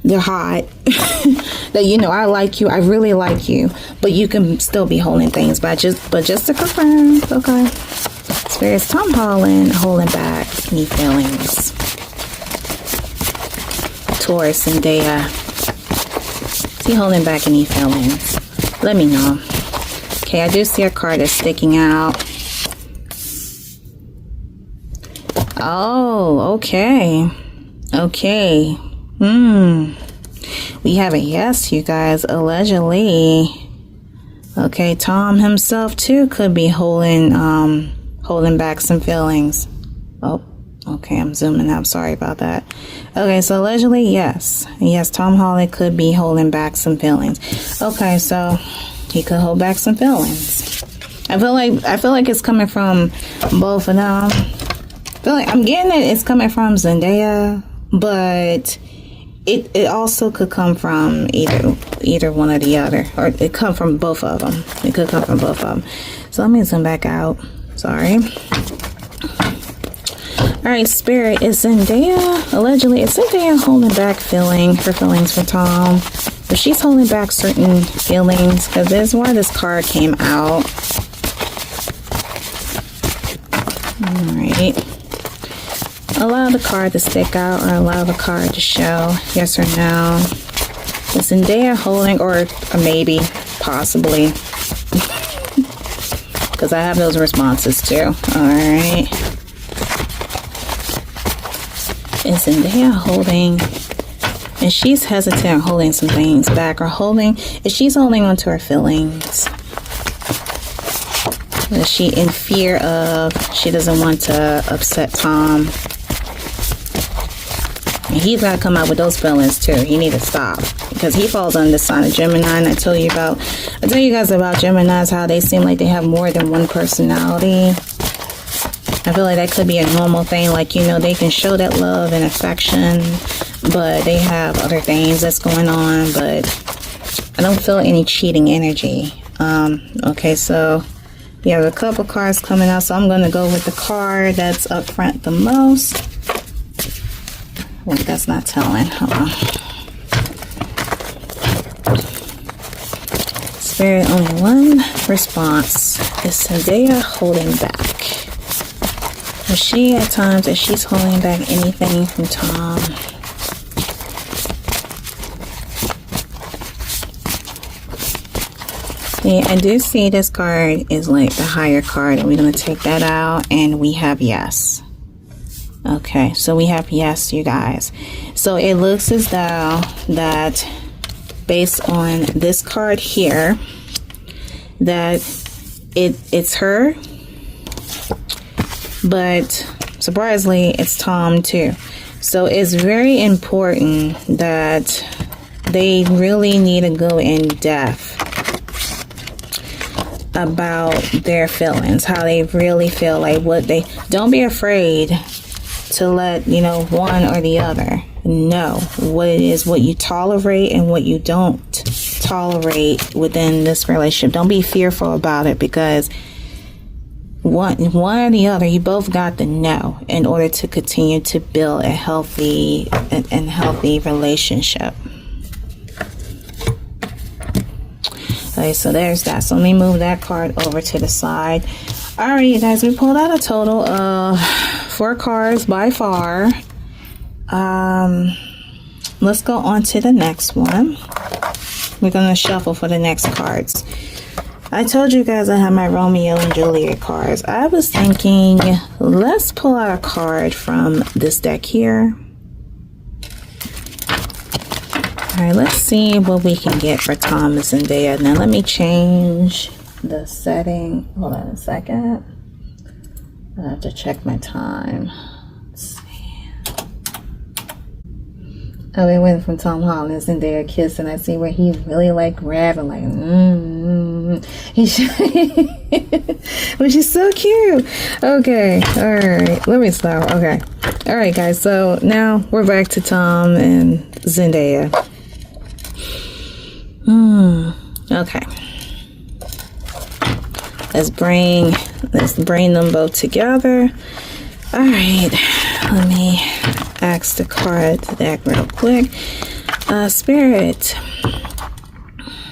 they're hot, that I like you, I really like you, but you can still be holding things. But just to confirm, okay. Spirit's Tomholland holding back any feelings towards Zendaya. Is he holding back any feelings? Let me know. Okay, I do see a card that's sticking out. Oh, okay. Okay. We have a yes, you guys. Allegedly. Okay, Tomm himself too could be holding back some feelings. Oh, okay, I'm zooming out. Sorry about that. Okay, so allegedly, yes, Tomholland could be holding back some feelings. Okay, so he could hold back some feelings. I feel like it's coming from both of them. I feel like I'm getting it. It's coming from Zendaya, but it also could come from either one or the other, or it come from both of them. It could come from both of them. So let me zoom back out. Sorry. All right, Spirit, is Zendaya holding back her feelings for Tomm? If she's holding back certain feelings, because that's why this card came out. All right. Allow the card to stick out, or allow the card to show yes or no. Is Zendaya holding, or maybe, possibly, because I have those responses too. Alright. Is Zendaya holding And she's hesitant, holding some things back, or she's holding on to her feelings. Is she in fear of, she doesn't want to upset Tomm. And he's got to come out with those feelings too. He need to stop, because he falls under the sign of Gemini. And I tell you guys about Geminis, how they seem like they have more than one personality. I feel like that could be a normal thing. Like, you know, they can show that love and affection, but they have other things that's going on. But I don't feel any cheating energy. Okay, so we have a couple cards coming out. So I'm going to go with the card that's up front the most. Wait, that's not telling. Hold on. Spirit, only one response. Is Zendaya holding back? Is she at times, if she's holding back anything from Tomm? Yeah, I do see this card is like the higher card, and we're going to take that out, and we have yes. Okay, so we have yes, you guys. So it looks as though that based on this card here, that it's her, but surprisingly it's Tomm too. So it's very important that they really need to go in depth about their feelings, how they really feel, like what they, don't be afraid to let, you know, one or the other know what it is, what you tolerate and what you don't tolerate within this relationship. Don't be fearful about it, because one or the other, you both got to know in order to continue to build a healthy and healthy relationship. Okay, so there's that. So let me move that card over to the side. All right, you guys, we pulled out a total of 4 cards by far. Let's go on to the next one. We're going to shuffle for the next cards. I told you guys I have my Romeo and Juliet cards. I was thinking, let's pull out a card from this deck here. Alright, let's see what we can get for Tomm and Zendaya. Now let me change the setting. Hold on a second. I have to check my time. Let's see. Oh, we went from Tom Holland and Zendaya kissing. I see where he's really like grabbing, like, which is so cute. Okay, alright, let me stop. Okay, alright, guys, so now we're back to Tomm and Zendaya. Okay, let's bring them both together. All right, let me ask the card deck real quick. Spirit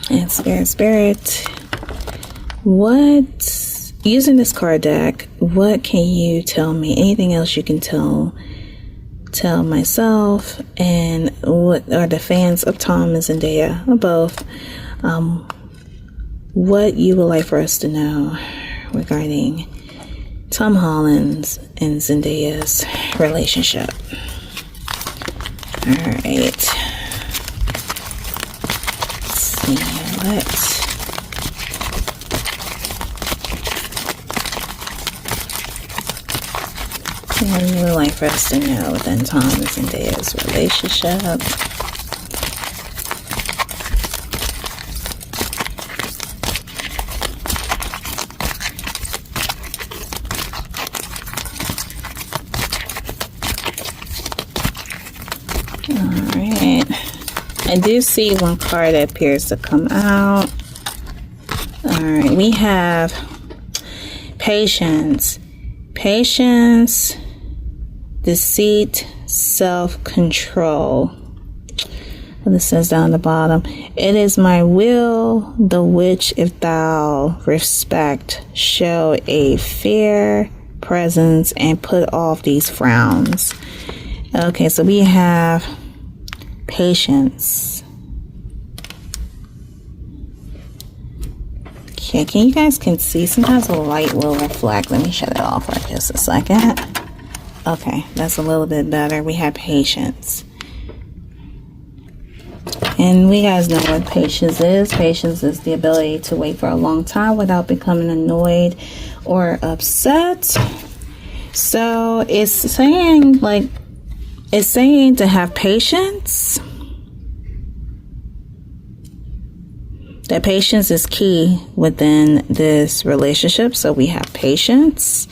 and spirit, what, using this card deck, what can you tell me? Anything else you can tell myself and what are the fans of Tomm and Zendaya, or both, what you would like for us to know regarding Tom Holland's and Zendaya's relationship. Alright. Let's see what you would like for us to know within Tom and Zendaya's relationship. I do see one card that appears to come out. Alright, we have patience, deceit, self-control. What it says down the bottom. It is my will, the which if thou respect, show a fair presence and put off these frowns. Okay, so we have patience. Okay, can you guys can see? Sometimes the light will reflect. Let me shut it off for just a second. Okay, that's a little bit better. We have patience. And we guys know what patience is. Patience is the ability to wait for a long time without becoming annoyed or upset. So it's saying to have patience. That patience is key within this relationship. So we have patience.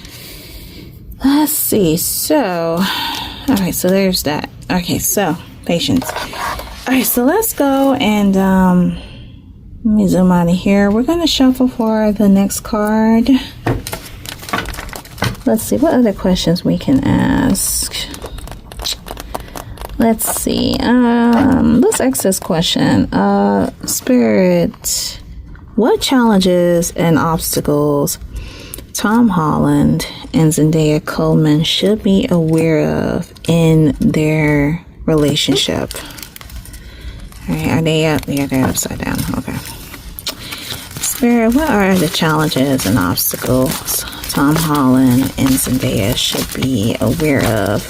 Let's see. So, all right. So there's that. Okay. So patience. All right. So let's go and let me zoom out of here. We're going to shuffle for the next card. Let's see what other questions we can ask. Let's see. Let's ask this question. Spirit, what challenges and obstacles Tomm Holland and Zendaya Coleman should be aware of in their relationship? All right, are they up? Yeah, they're upside down. Okay. Spirit, what are the challenges and obstacles Tomm Holland and Zendaya should be aware of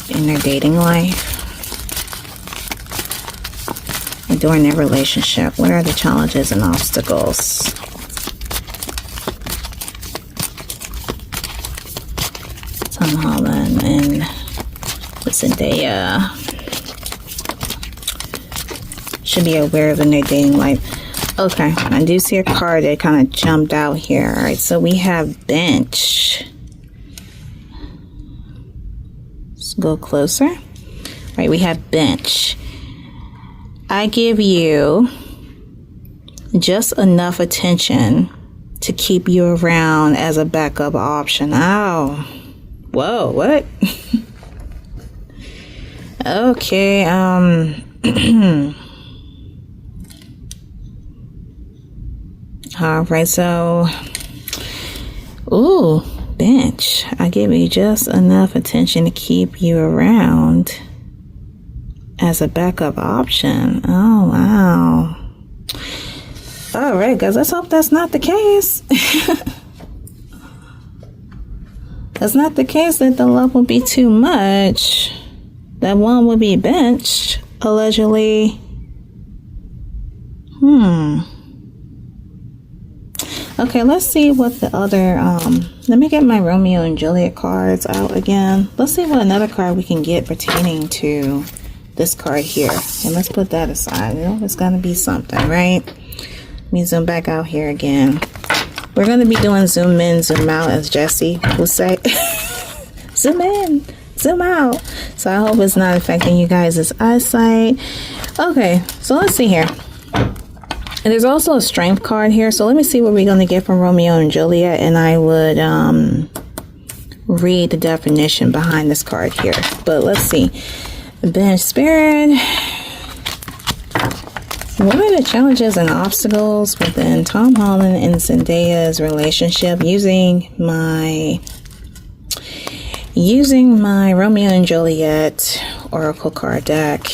in their dating life and during their relationship? What are the challenges and obstacles? Tomm Holland and Zendaya should be aware of in their dating life. Okay, I do see a card that kind of jumped out here. All right, so we have bench. Let's go closer. All right, we have bench. I give you just enough attention to keep you around as a backup option. Oh, whoa, what? Okay, all right, so, ooh, bench. I give you just enough attention to keep you around as a backup option. Oh, wow. All right, guys, let's hope that's not the case. That's not the case, that the love will be too much. That one will be benched, allegedly. Okay, let's see what the other, let me get my Romeo and Juliet cards out again. Let's see what another card we can get pertaining to this card here. And let's put that aside. You know, it's going to be something, right? Let me zoom back out here again. We're going to be doing zoom in, zoom out, as Jesse will say. Zoom in, zoom out. So I hope it's not affecting you guys' eyesight. Okay, so let's see here. And there's also a strength card here. So let me see what we're going to get from Romeo and Juliet. And I would read the definition behind this card here. But let's see. Bench, Spirit. What are the challenges and obstacles within Tomm Holland and Zendaya's relationship using my Romeo and Juliet Oracle card deck?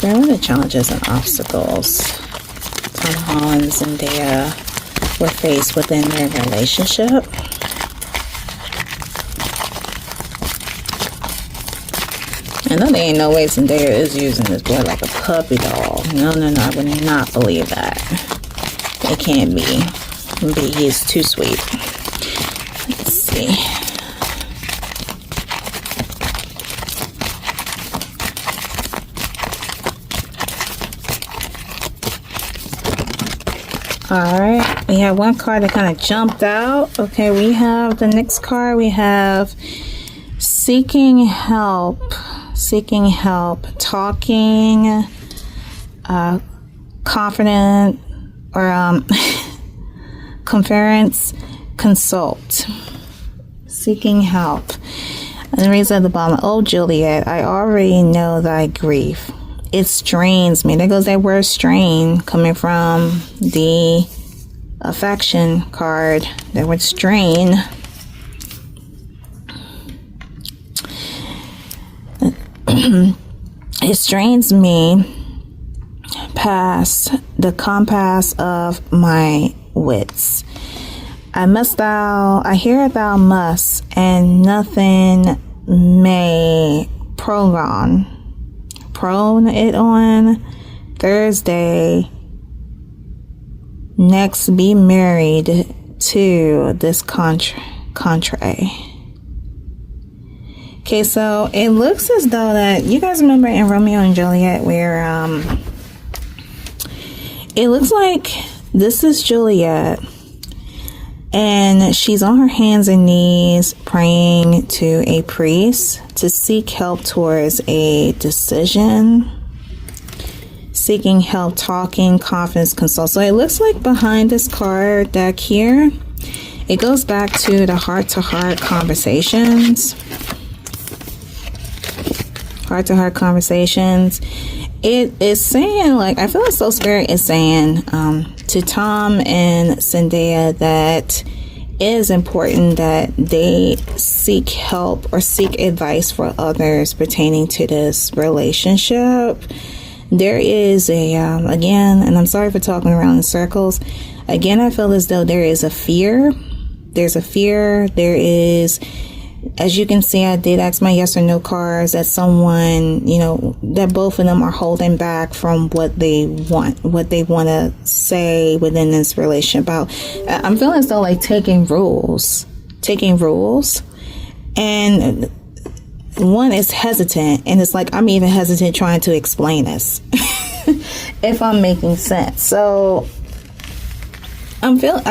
What are the challenges and obstacles Tomm Holland and Zendaya were faced within their relationship? I know there ain't no way Zendaya is using this boy like a puppy dog. No, I would not believe that. It can't be. He's too sweet. Let's see. Alright, we have one card that kind of jumped out. Okay, we have the next card. We have seeking help, talking, confident, or conference, consult, seeking help. And the reason at the bottom, oh Juliet, I already know thy grief. It strains me. There goes that word strain, coming from the affection card. That word strain. It strains me past the compass of my wits. I hear thou must, and nothing may prolong prone it on. Thursday, next be married to this contrary. Okay, so it looks as though that you guys remember in Romeo and Juliet where it looks like this is Juliet and she's on her hands and knees praying to a priest to seek help towards a decision, seeking help, talking, confidence, consult. So it looks like behind this card deck here, it goes back to the heart-to-heart conversations. Heart-to-heart conversations. It is saying, like, I feel as though Spirit is saying to Tomm and Zendaya that it is important that they seek help or seek advice for others pertaining to this relationship. There is a, again, and I'm sorry for talking around in circles. Again, I feel as though there is a fear. There's a fear. There is, as you can see, I did ask my yes or no cards that someone, you know, that both of them are holding back from what they want to say within this relationship. I'm feeling as though like taking rules, and one is hesitant, and it's like I'm even hesitant trying to explain this if I'm making sense. So I'm feel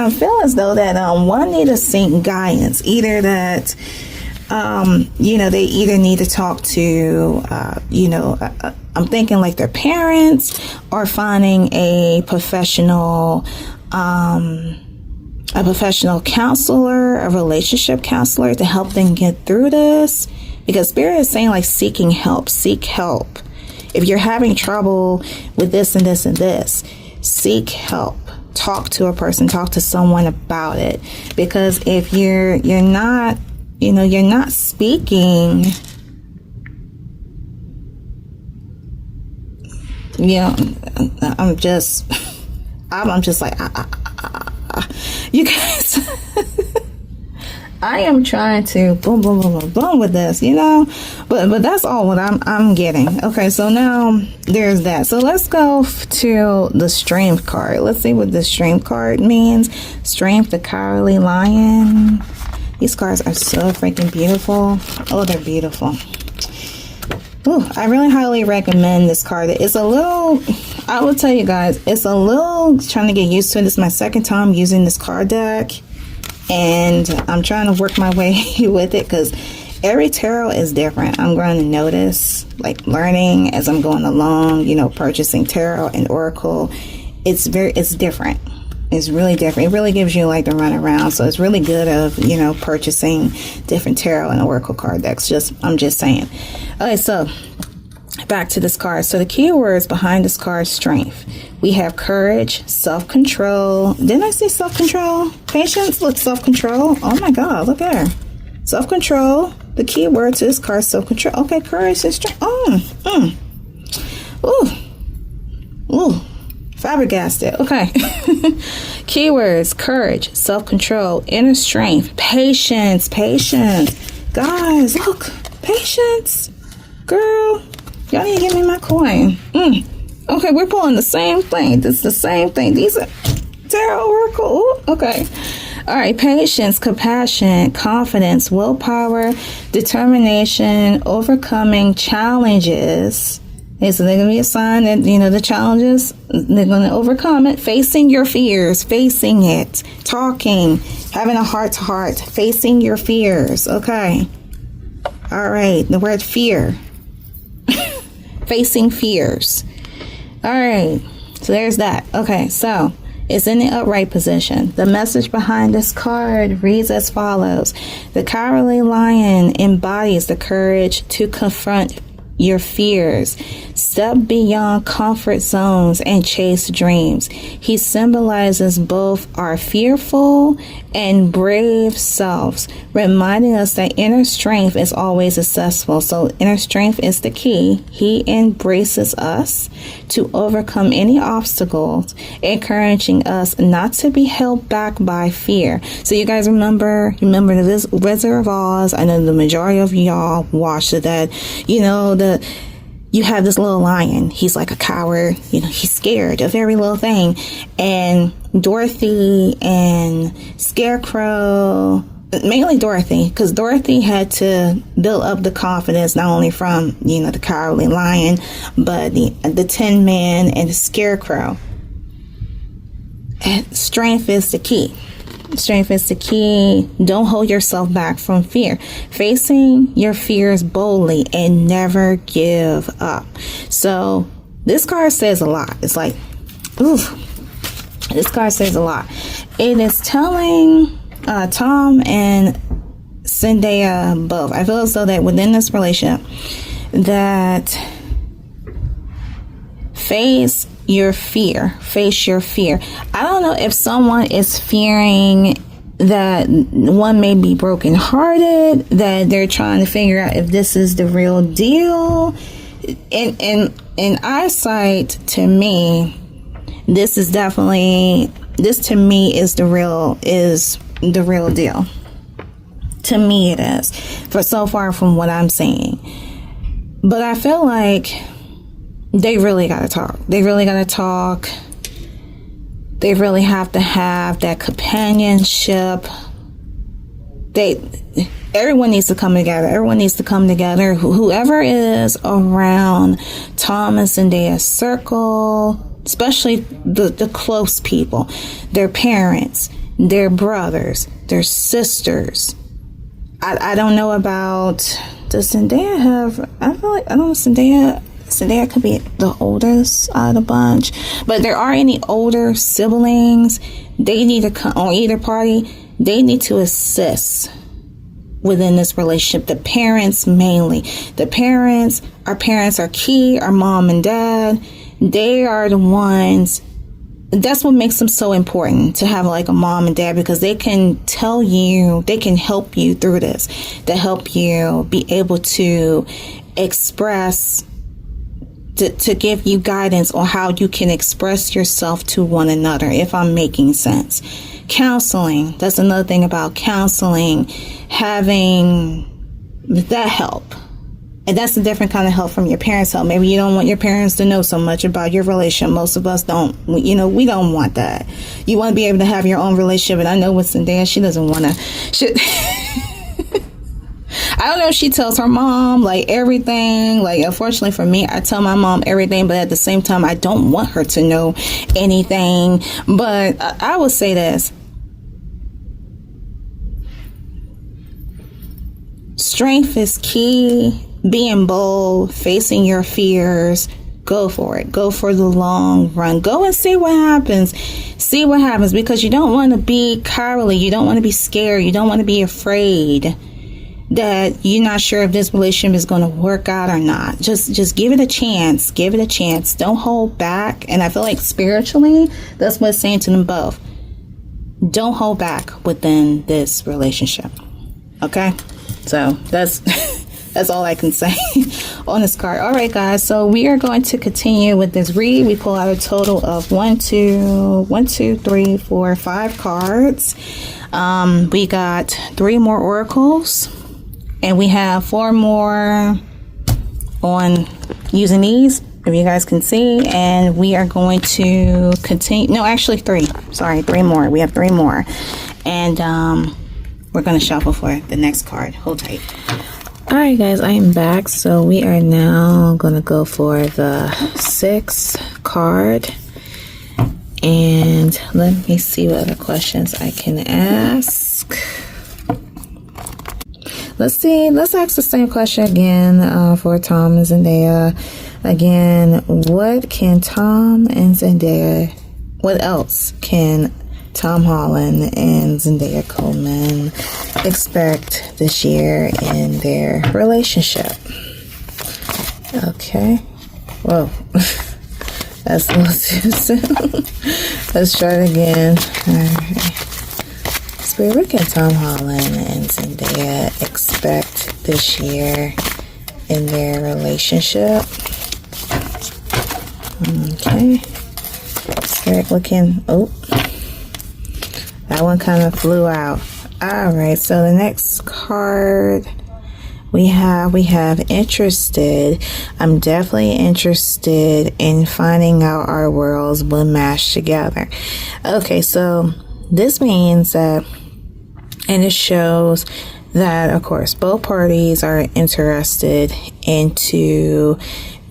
as though that one need to seek guidance, either that you know, they either need to talk to you know, I'm thinking like their parents, or finding a professional counselor, a relationship counselor to help them get through this. Because Spirit is saying like seeking help, seek help. If you're having trouble with this and this and this, seek help. Talk to a person, talk to someone about it. Because if you're not, you know, you're not speaking, you know, I'm just like, you guys. I am trying to boom, boom, boom, boom, boom with this, you know, but that's all what I'm getting. Okay, so now there's that. So let's go to the Strength card. Let's see what the Strength card means. Strength, the Cowardly Lion. These cards are so freaking beautiful. Oh, they're beautiful. Ooh, I really highly recommend this card. It's a little, I will tell you guys, it's a little trying to get used to it. This is my second time using this card deck, and I'm trying to work my way with it because every tarot is different. I'm going to notice, like, learning as I'm going along, you know, purchasing tarot and oracle. It's different. It's really different. It really gives you like the runaround. So it's really good of, you know, purchasing different tarot and oracle card decks. I'm just saying. Okay, so back to this card. So the keywords behind this card: strength. We have courage, self-control. Didn't I say self-control? Patience. Look, self-control. Oh my God, look there. Self-control. The keyword to this card: self-control. Okay, courage and strength. Ooh. Flabbergasted. Okay. Keywords: courage, self-control, inner strength, patience. Guys, look, patience. Girl, y'all need to give me my coin. Okay, we're pulling the same thing. This is the same thing. These are tarot oracle. Ooh, okay. All right, patience, compassion, confidence, willpower, determination, overcoming challenges. Okay, so they're going to be a sign that, you know, the challenges, they're going to overcome it. Facing your fears, facing it, talking, having a heart-to-heart, facing your fears. Okay. All right, the word fear. Facing fears. All right, so there's that. Okay, so it's in the upright position. The message behind this card reads as follows: the Cowardly Lion embodies the courage to confront your fears, step beyond comfort zones, and chase dreams. He symbolizes both our fearful and brave selves, reminding us that inner strength is always accessible. So inner strength is the key. He embraces us to overcome any obstacles, encouraging us not to be held back by fear. So you guys remember the Wizard of Oz. I know the majority of y'all watched that. You know, you have this little lion. He's like a coward. You know, he's scared of every little thing. And Dorothy and Scarecrow, mainly Dorothy, because Dorothy had to build up the confidence not only from, you know, the cowardly lion, but the Tin Man and the Scarecrow. And strength is the key. Strength is the key. Don't hold yourself back from fear. Facing your fears boldly and never give up. So this card says a lot. It's like, ooh, this card says a lot. It is telling Tomm and Zendaya both. I feel as though that within this relationship, that face your fear. I don't know if someone is fearing that one may be brokenhearted, that they're trying to figure out if this is the real deal. In eyesight, to me, this to me is the real deal. To me it is, for so far from what I'm seeing. But I feel like they really got to talk. They really have to have that companionship. Everyone needs to come together. Whoever is around Tomm and Zendaya's circle, especially the close people, their parents, their brothers, their sisters. I don't know about, does Zendaya have, I feel like, I don't know, Zendaya could be the oldest out of the bunch, but there are any older siblings, they need to come on either party. They need to assist within this relationship. The parents mainly. Our parents are key. Our mom and dad, they are the ones. That's what makes them so important, to have like a mom and dad, because they can tell you, they can help you through this, to help you be able to express, to give you guidance on how you can express yourself to one another, if I'm making sense. Counseling, that's another thing about counseling, having that help. And that's a different kind of help from your parents' help. Maybe you don't want your parents to know so much about your relationship. Most of us don't, we don't want that. You want to be able to have your own relationship. And I know with Zendaya, she doesn't want to, I don't know if she tells her mom like everything. Like, unfortunately for me, I tell my mom everything, but at the same time, I don't want her to know anything. But I would say this. Strength is key. Being bold, facing your fears. Go for it. Go for the long run. Go and see what happens. See what happens, because you don't want to be cowardly. You don't want to be scared. You don't want to be afraid that you're not sure if this relationship is going to work out or not. Just give it a chance. Give it a chance. Don't hold back. And I feel like spiritually, that's what it's saying to them both. Don't hold back within this relationship. Okay? So that's that's all I can say on this card. All right, guys. So we are going to continue with this read. We pull out a total of 5 cards. We got 3 more oracles, and we have 4 more on using these, if you guys can see. And we are going to continue. No, actually 3. Sorry, 3 more. We have 3 more. And we're going to shuffle for the next card. Hold tight. All right, guys, I am back. So we are now going to go for the 6th card. And let me see what other questions I can ask. Let's see. Let's ask the same question again for Tomm and Zendaya. Again, what can Tomm and Zendaya, what else can Tomm Holland and Zendaya Coleman expect this year in their relationship? Okay. Whoa. That's a little too soon. Let's try it again. Alright. Spirit, what can Tomm Holland and Zendaya expect this year in their relationship? Okay. Spirit, what can... Oh. That one kind of flew out. Alright, so the next card we have interested. I'm definitely interested in finding out our worlds when mashed together. Okay, so this means that, and it shows that, of course, both parties are interested into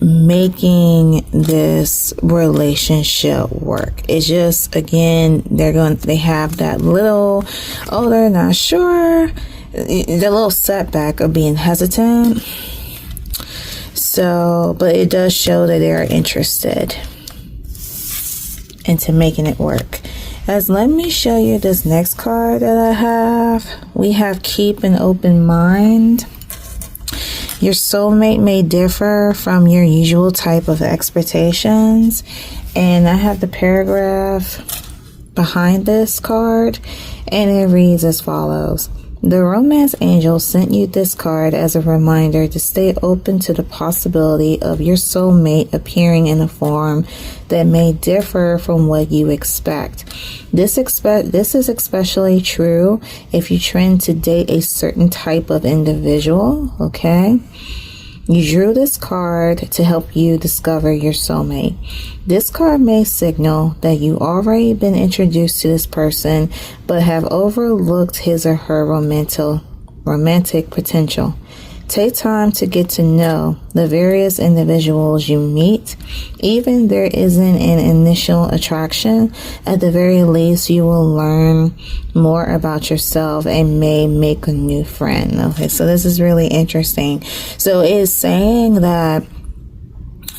making this relationship work. It's just, again, they have that little, they're not sure, the little setback of being hesitant. So, but it does show that they're interested into making it work. As let me show you this next card that I have. We have keep an open mind. Your soulmate may differ from your usual type of expectations. And I have the paragraph behind this card, and it reads as follows. The romance angel sent you this card as a reminder to stay open to the possibility of your soulmate appearing in a form that may differ from what you expect. This is especially true if you trend to date a certain type of individual, okay? You drew this card to help you discover your soulmate. This card may signal that you already been introduced to this person, but have overlooked his or her romantic potential. Take time to get to know the various individuals you meet. Even there isn't an initial attraction, at the very least you will learn more about yourself and may make a new friend. Okay, so this is really interesting. So it's saying that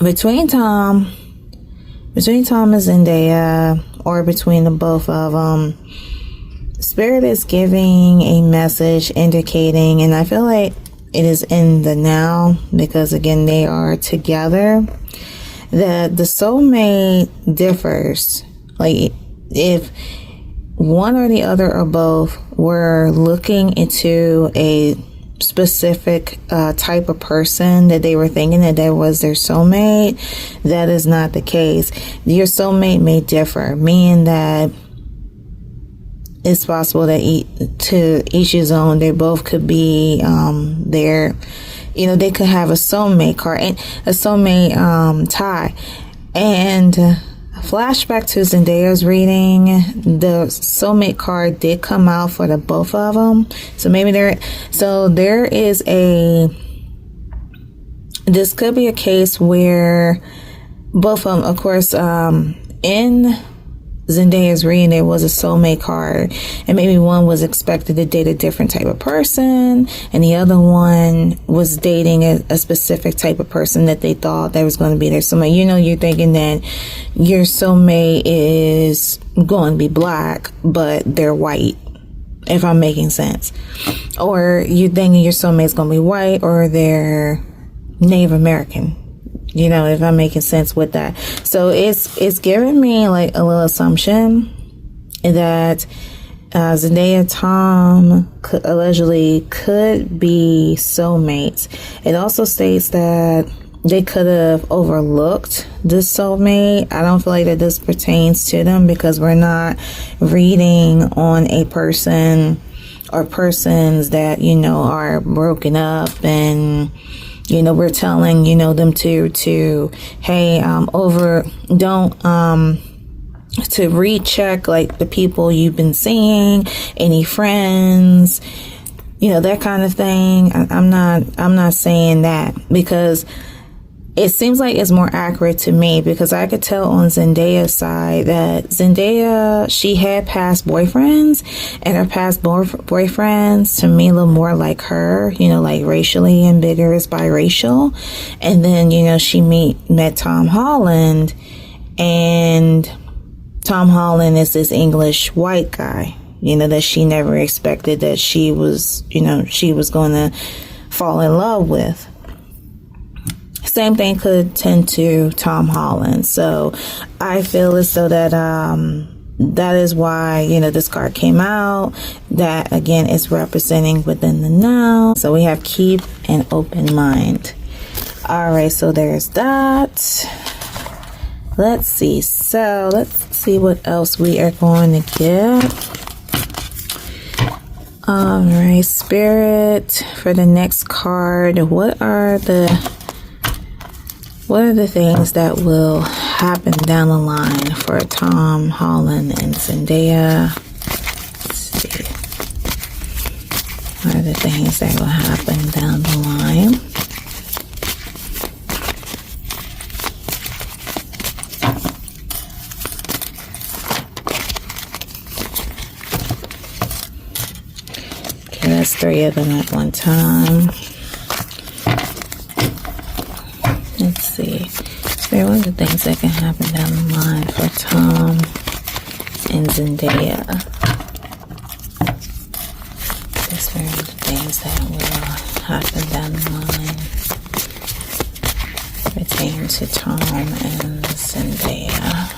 between Tomm and Zendaya, or between the both of them, Spirit is giving a message indicating, and I feel like it is in the now, because again, they are together, that the soulmate differs. Like if one or the other or both were looking into a specific type of person that they were thinking that was their soulmate, that is not the case. Your soulmate may differ, meaning that it's possible that to each his own. They both could be they could have a soulmate card and a soulmate tie. And flashback to Zendaya's reading, the soulmate card did come out for the both of them. So maybe there is this could be a case where both of them, of course, in Zendaya's reading, there was a soulmate card, and maybe one was expected to date a different type of person, and the other one was dating a specific type of person that they thought that was going to be their soulmate. You're thinking that your soulmate is going to be black, but they're white, if I'm making sense. Or you're thinking your soulmate is going to be white, or they're Native American. If I'm making sense with that. So it's giving me like a little assumption that Zendaya and Tomm allegedly could be soulmates. It also states that they could have overlooked this soulmate. I don't feel like that this pertains to them, because we're not reading on a person or persons that, are broken up, and we're telling, them to, hey, to recheck like the people you've been seeing, any friends, that kind of thing. I'm not saying that, because it seems like it's more accurate to me, because I could tell on Zendaya's side that Zendaya, she had past boyfriends, and her past boyfriends to me look more like her, like racially ambiguous, biracial. And then, she met Tomholland, and Tomholland is this English white guy, that she never expected that she was going to fall in love with. Same thing could tend to Tomholland. So I feel as though that that is why this card came out. That again is representing within the now. So we have keep an open mind. All right, so there's that. Let's see. So let's see what else we are going to get. All right, Spirit, for the next card, what are the things that will happen down the line for Tomm, Holland, and Zendaya? Let's see. What are the things that will happen down the line? Okay, that's 3 of them at one time. Let's see. What are the things that can happen down the line for Tomm and Zendaya? Just what are the things that will happen down the line pertaining to Tomm and Zendaya?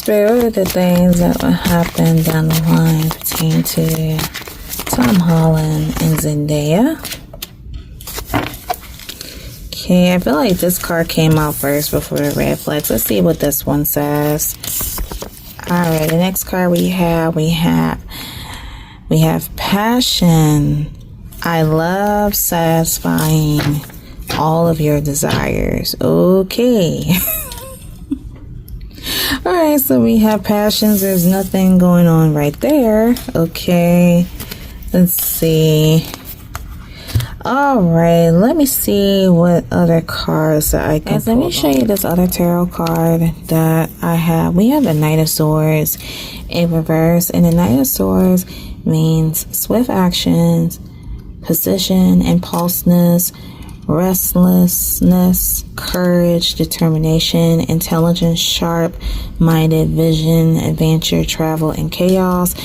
Spirit, what are the things that will happen down the line pertaining to Tomm Holland and Zendaya? Okay, I feel like this card came out first before the red flags. Let's see what this one says. Alright, the next card we have passion. I love satisfying all of your desires. Okay. Alright, so we have passions. There's nothing going on right there. Okay. Let's see. Alright, let me see what other cards that I can pull. Let me show you this other tarot card that I have. We have the Knight of Swords in reverse. And the Knight of Swords means swift actions, position, impulsiveness, restlessness, courage, determination, intelligence, sharp-minded vision, adventure, travel, and chaos.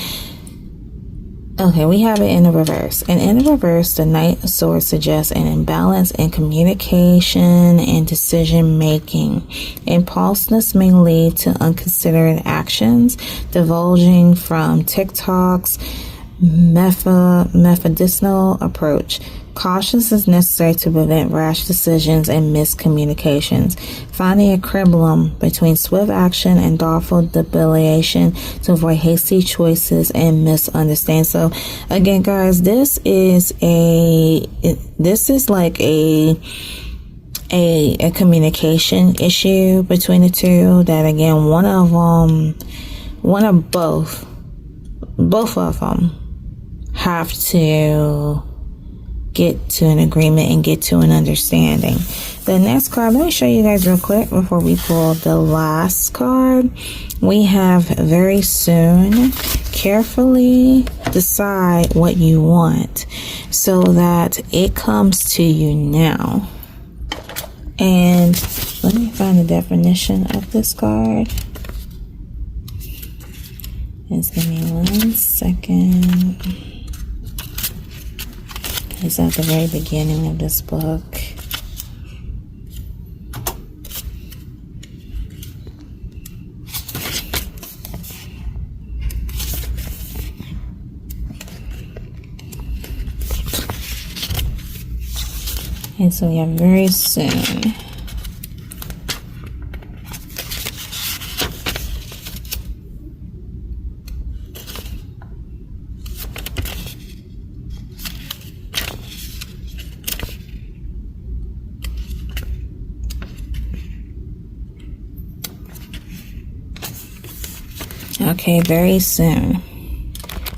Okay, we have it in the reverse. And in the reverse, the Knight of Swords suggests an imbalance in communication and decision making. Impulsiveness may lead to unconsidered actions, divulging from TikTok's medicinal approach. Caution is necessary to prevent rash decisions and miscommunications. Finding a equilibrium between swift action and thoughtful deliberation to avoid hasty choices and misunderstandings. So again, guys, this is like a communication issue between the two. That again, both of them have to get to an agreement and get to an understanding. The next card, let me show you guys real quick before we pull the last card. We have very soon. Carefully decide what you want so that it comes to you now. And let me find the definition of this card. Just give me 1 second. It's at the very beginning of this book. And so we have very soon. Okay, very soon.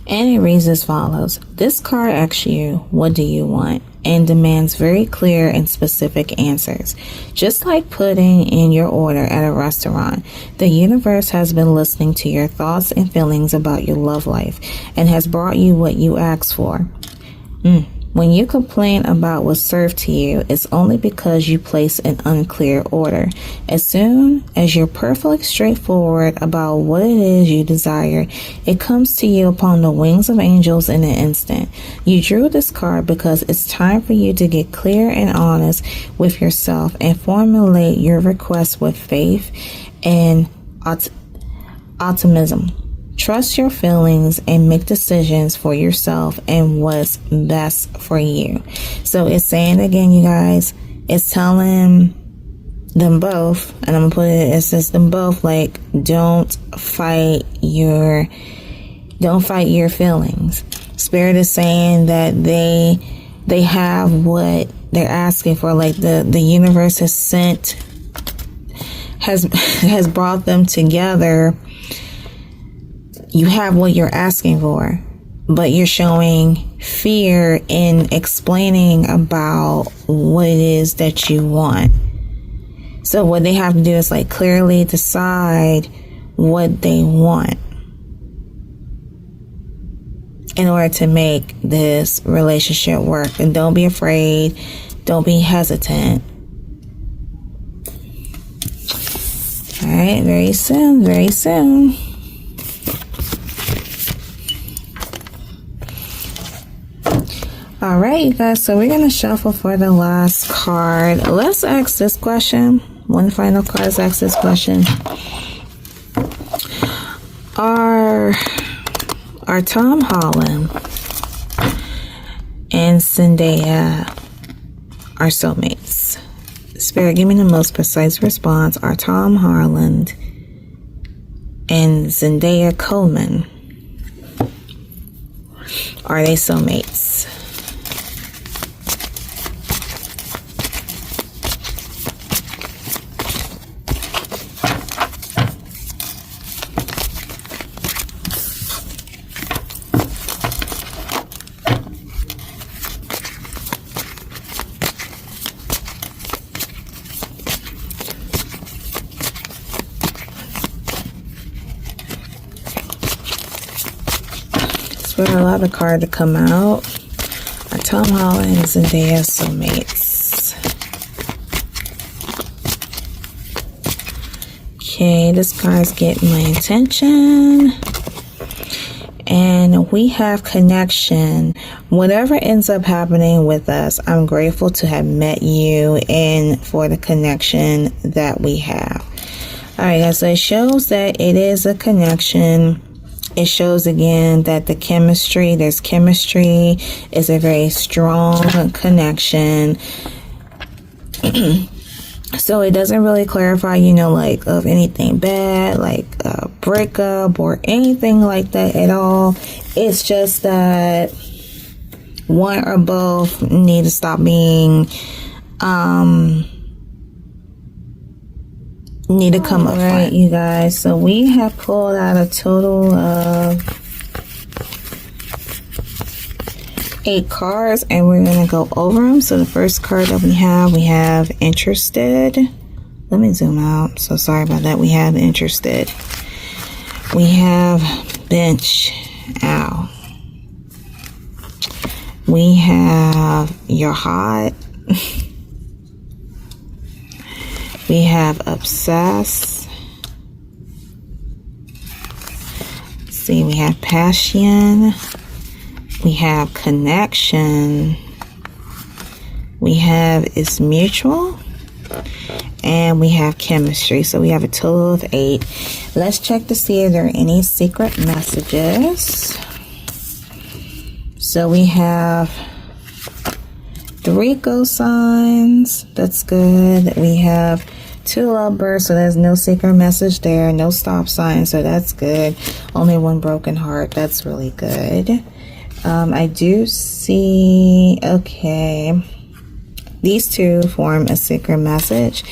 And it reads as follows. This card asks you, what do you want? And demands very clear and specific answers. Just like putting in your order at a restaurant, the universe has been listening to your thoughts and feelings about your love life and has brought you what you asked for. When you complain about what's served to you, it's only because you place an unclear order. As soon as you're perfectly straightforward about what it is you desire, it comes to you upon the wings of angels in an instant. You drew this card because it's time for you to get clear and honest with yourself and formulate your request with faith and optimism. Trust your feelings and make decisions for yourself and what's best for you. So it's saying again, you guys, it's telling them both, and I'm gonna put it, it says them both, like, don't fight your feelings. Spirit is saying that they have what they're asking for, like the universe has brought them together. You have what you're asking for, but you're showing fear in explaining about what it is that you want. So what they have to do is like clearly decide what they want in order to make this relationship work. And don't be afraid. Don't be hesitant. All right, very soon, very soon. All right, you guys, so we're going to shuffle for the last card. Let's ask this question. One final card, let's ask this question. Are Tomm Holland and Zendaya are soulmates? Spirit, give me the most precise response. Are Tomm Holland and Zendaya Coleman, are they soulmates? For a lot of card to come out. Are Tomm Holland and Zendaya soulmates? Okay, this card's getting my attention. And we have connection. Whatever ends up happening with us, I'm grateful to have met you and for the connection that we have. All right, guys, so it shows that it is a connection. It shows again that there's chemistry, is a very strong connection. So it doesn't really clarify, like of anything bad, like a breakup or anything like that at all. It's just that one or both need to stop being, need to come up right, you guys. So we have pulled out a total of 8 cards, and we're going to go over them. So the first card that we have interested. Let me zoom out. So sorry about that. We have interested. We have bench. Ow. We have you're hot. We have obsessed. Let's see, we have passion. We have connection. We have is mutual. And we have chemistry. So we have a total of 8. Let's check to see if there are any secret messages. So we have 3 ghost signs. That's good. We have 2 lovebirds, so there's no secret message there. No stop sign, so that's good. Only 1 broken heart. That's really good. I do see, okay, these 2 form a secret message.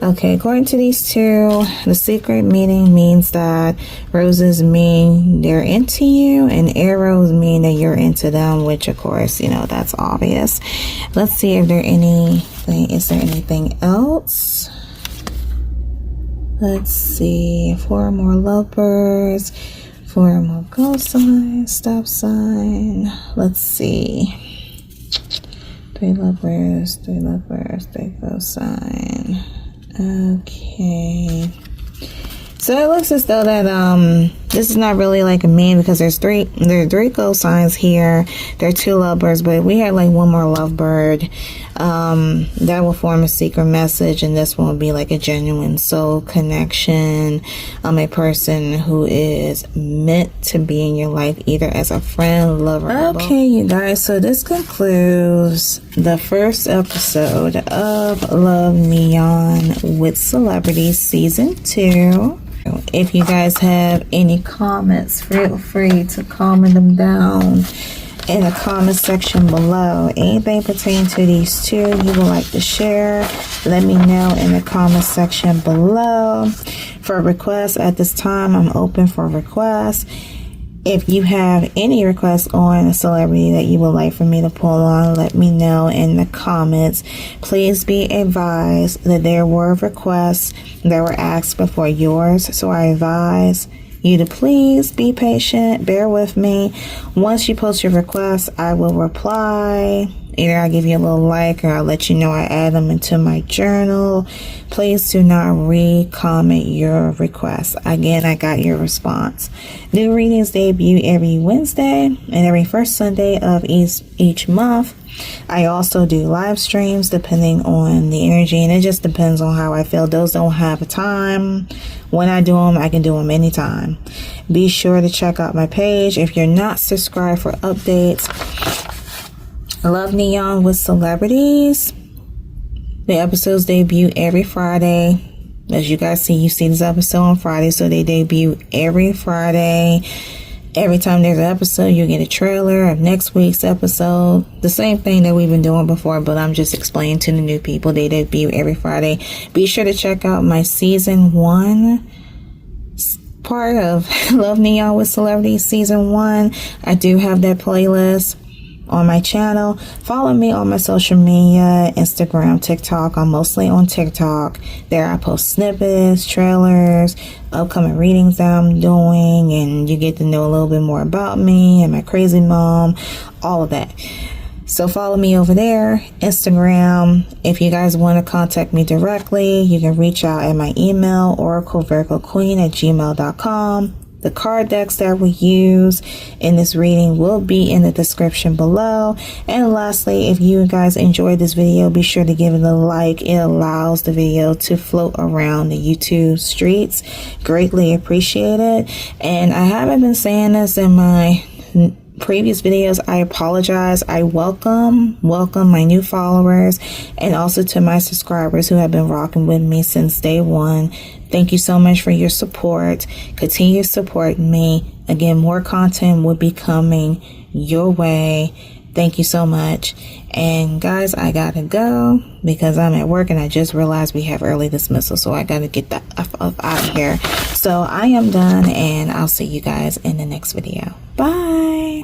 Okay, according to these 2, the secret meaning means that roses mean they're into you and arrows mean that you're into them, which of course, that's obvious. Let's see if is there anything else? Let's see, 4 more lovebirds, 4 more ghost signs, stop sign. Let's see. three lovers, they go sign. Okay. So it looks as though that this is not really like a man, because there are three ghost signs here. There are two lovebirds, but we had like one more lovebird that will form a secret message, and this one will be like a genuine soul connection, a person who is meant to be in your life either as a friend, lover. Okay, you guys, so this concludes the first episode of Love Neon with Celebrities Season 2. If you guys have any comments, feel free to comment them down in the comment section below. Anything pertaining to these two you would like to share, let me know in the comment section below. For requests at this time, I'm open for requests. If you have any requests on a celebrity that you would like for me to pull on, let me know in the comments. Please be advised that there were requests that were asked before yours, so I advise you to please be patient, bear with me. Once you post your requests, I will reply. Either I'll give you a little like, or I'll let you know I add them into my journal. Please do not re-comment your requests. Again, I got your response. New readings debut every Wednesday and every first Sunday of each month. I also do live streams depending on the energy, and it just depends on how I feel. Those don't have a time. When I do them, I can do them anytime. Be sure to check out my page if you're not subscribed for updates. Love Neon with Celebrities. The episodes debut every Friday. As you guys see, you see this episode on Friday, so they debut every Friday. Every time there's an episode, you get a trailer of next week's episode. The same thing that we've been doing before, but I'm just explaining to the new people. They debut every Friday. Be sure to check out my season 1 part of Love Neon with Celebrities season 1. I do have that playlist on my channel. Follow me on my social media, Instagram, TikTok. I'm mostly on TikTok. There I post snippets, trailers, upcoming readings that I'm doing, and you get to know a little bit more about me and my crazy mom, all of that. So follow me over there, Instagram. If you guys want to contact me directly, you can reach out at my email, oraclevirgoqueen@gmail.com. The card decks that we use in this reading will be in the description below. And lastly, if you guys enjoyed this video, be sure to give it a like. It allows the video to float around the YouTube streets. Greatly appreciate it. And I haven't been saying this in my previous videos. I apologize. I welcome my new followers, and also to my subscribers who have been rocking with me since day one. Thank you so much for your support. Continue supporting me. Again, more content will be coming your way. Thank you so much. And guys, I gotta go because I'm at work and I just realized we have early dismissal, so I gotta get that out of here. So I am done, and I'll see you guys in the next video. Bye.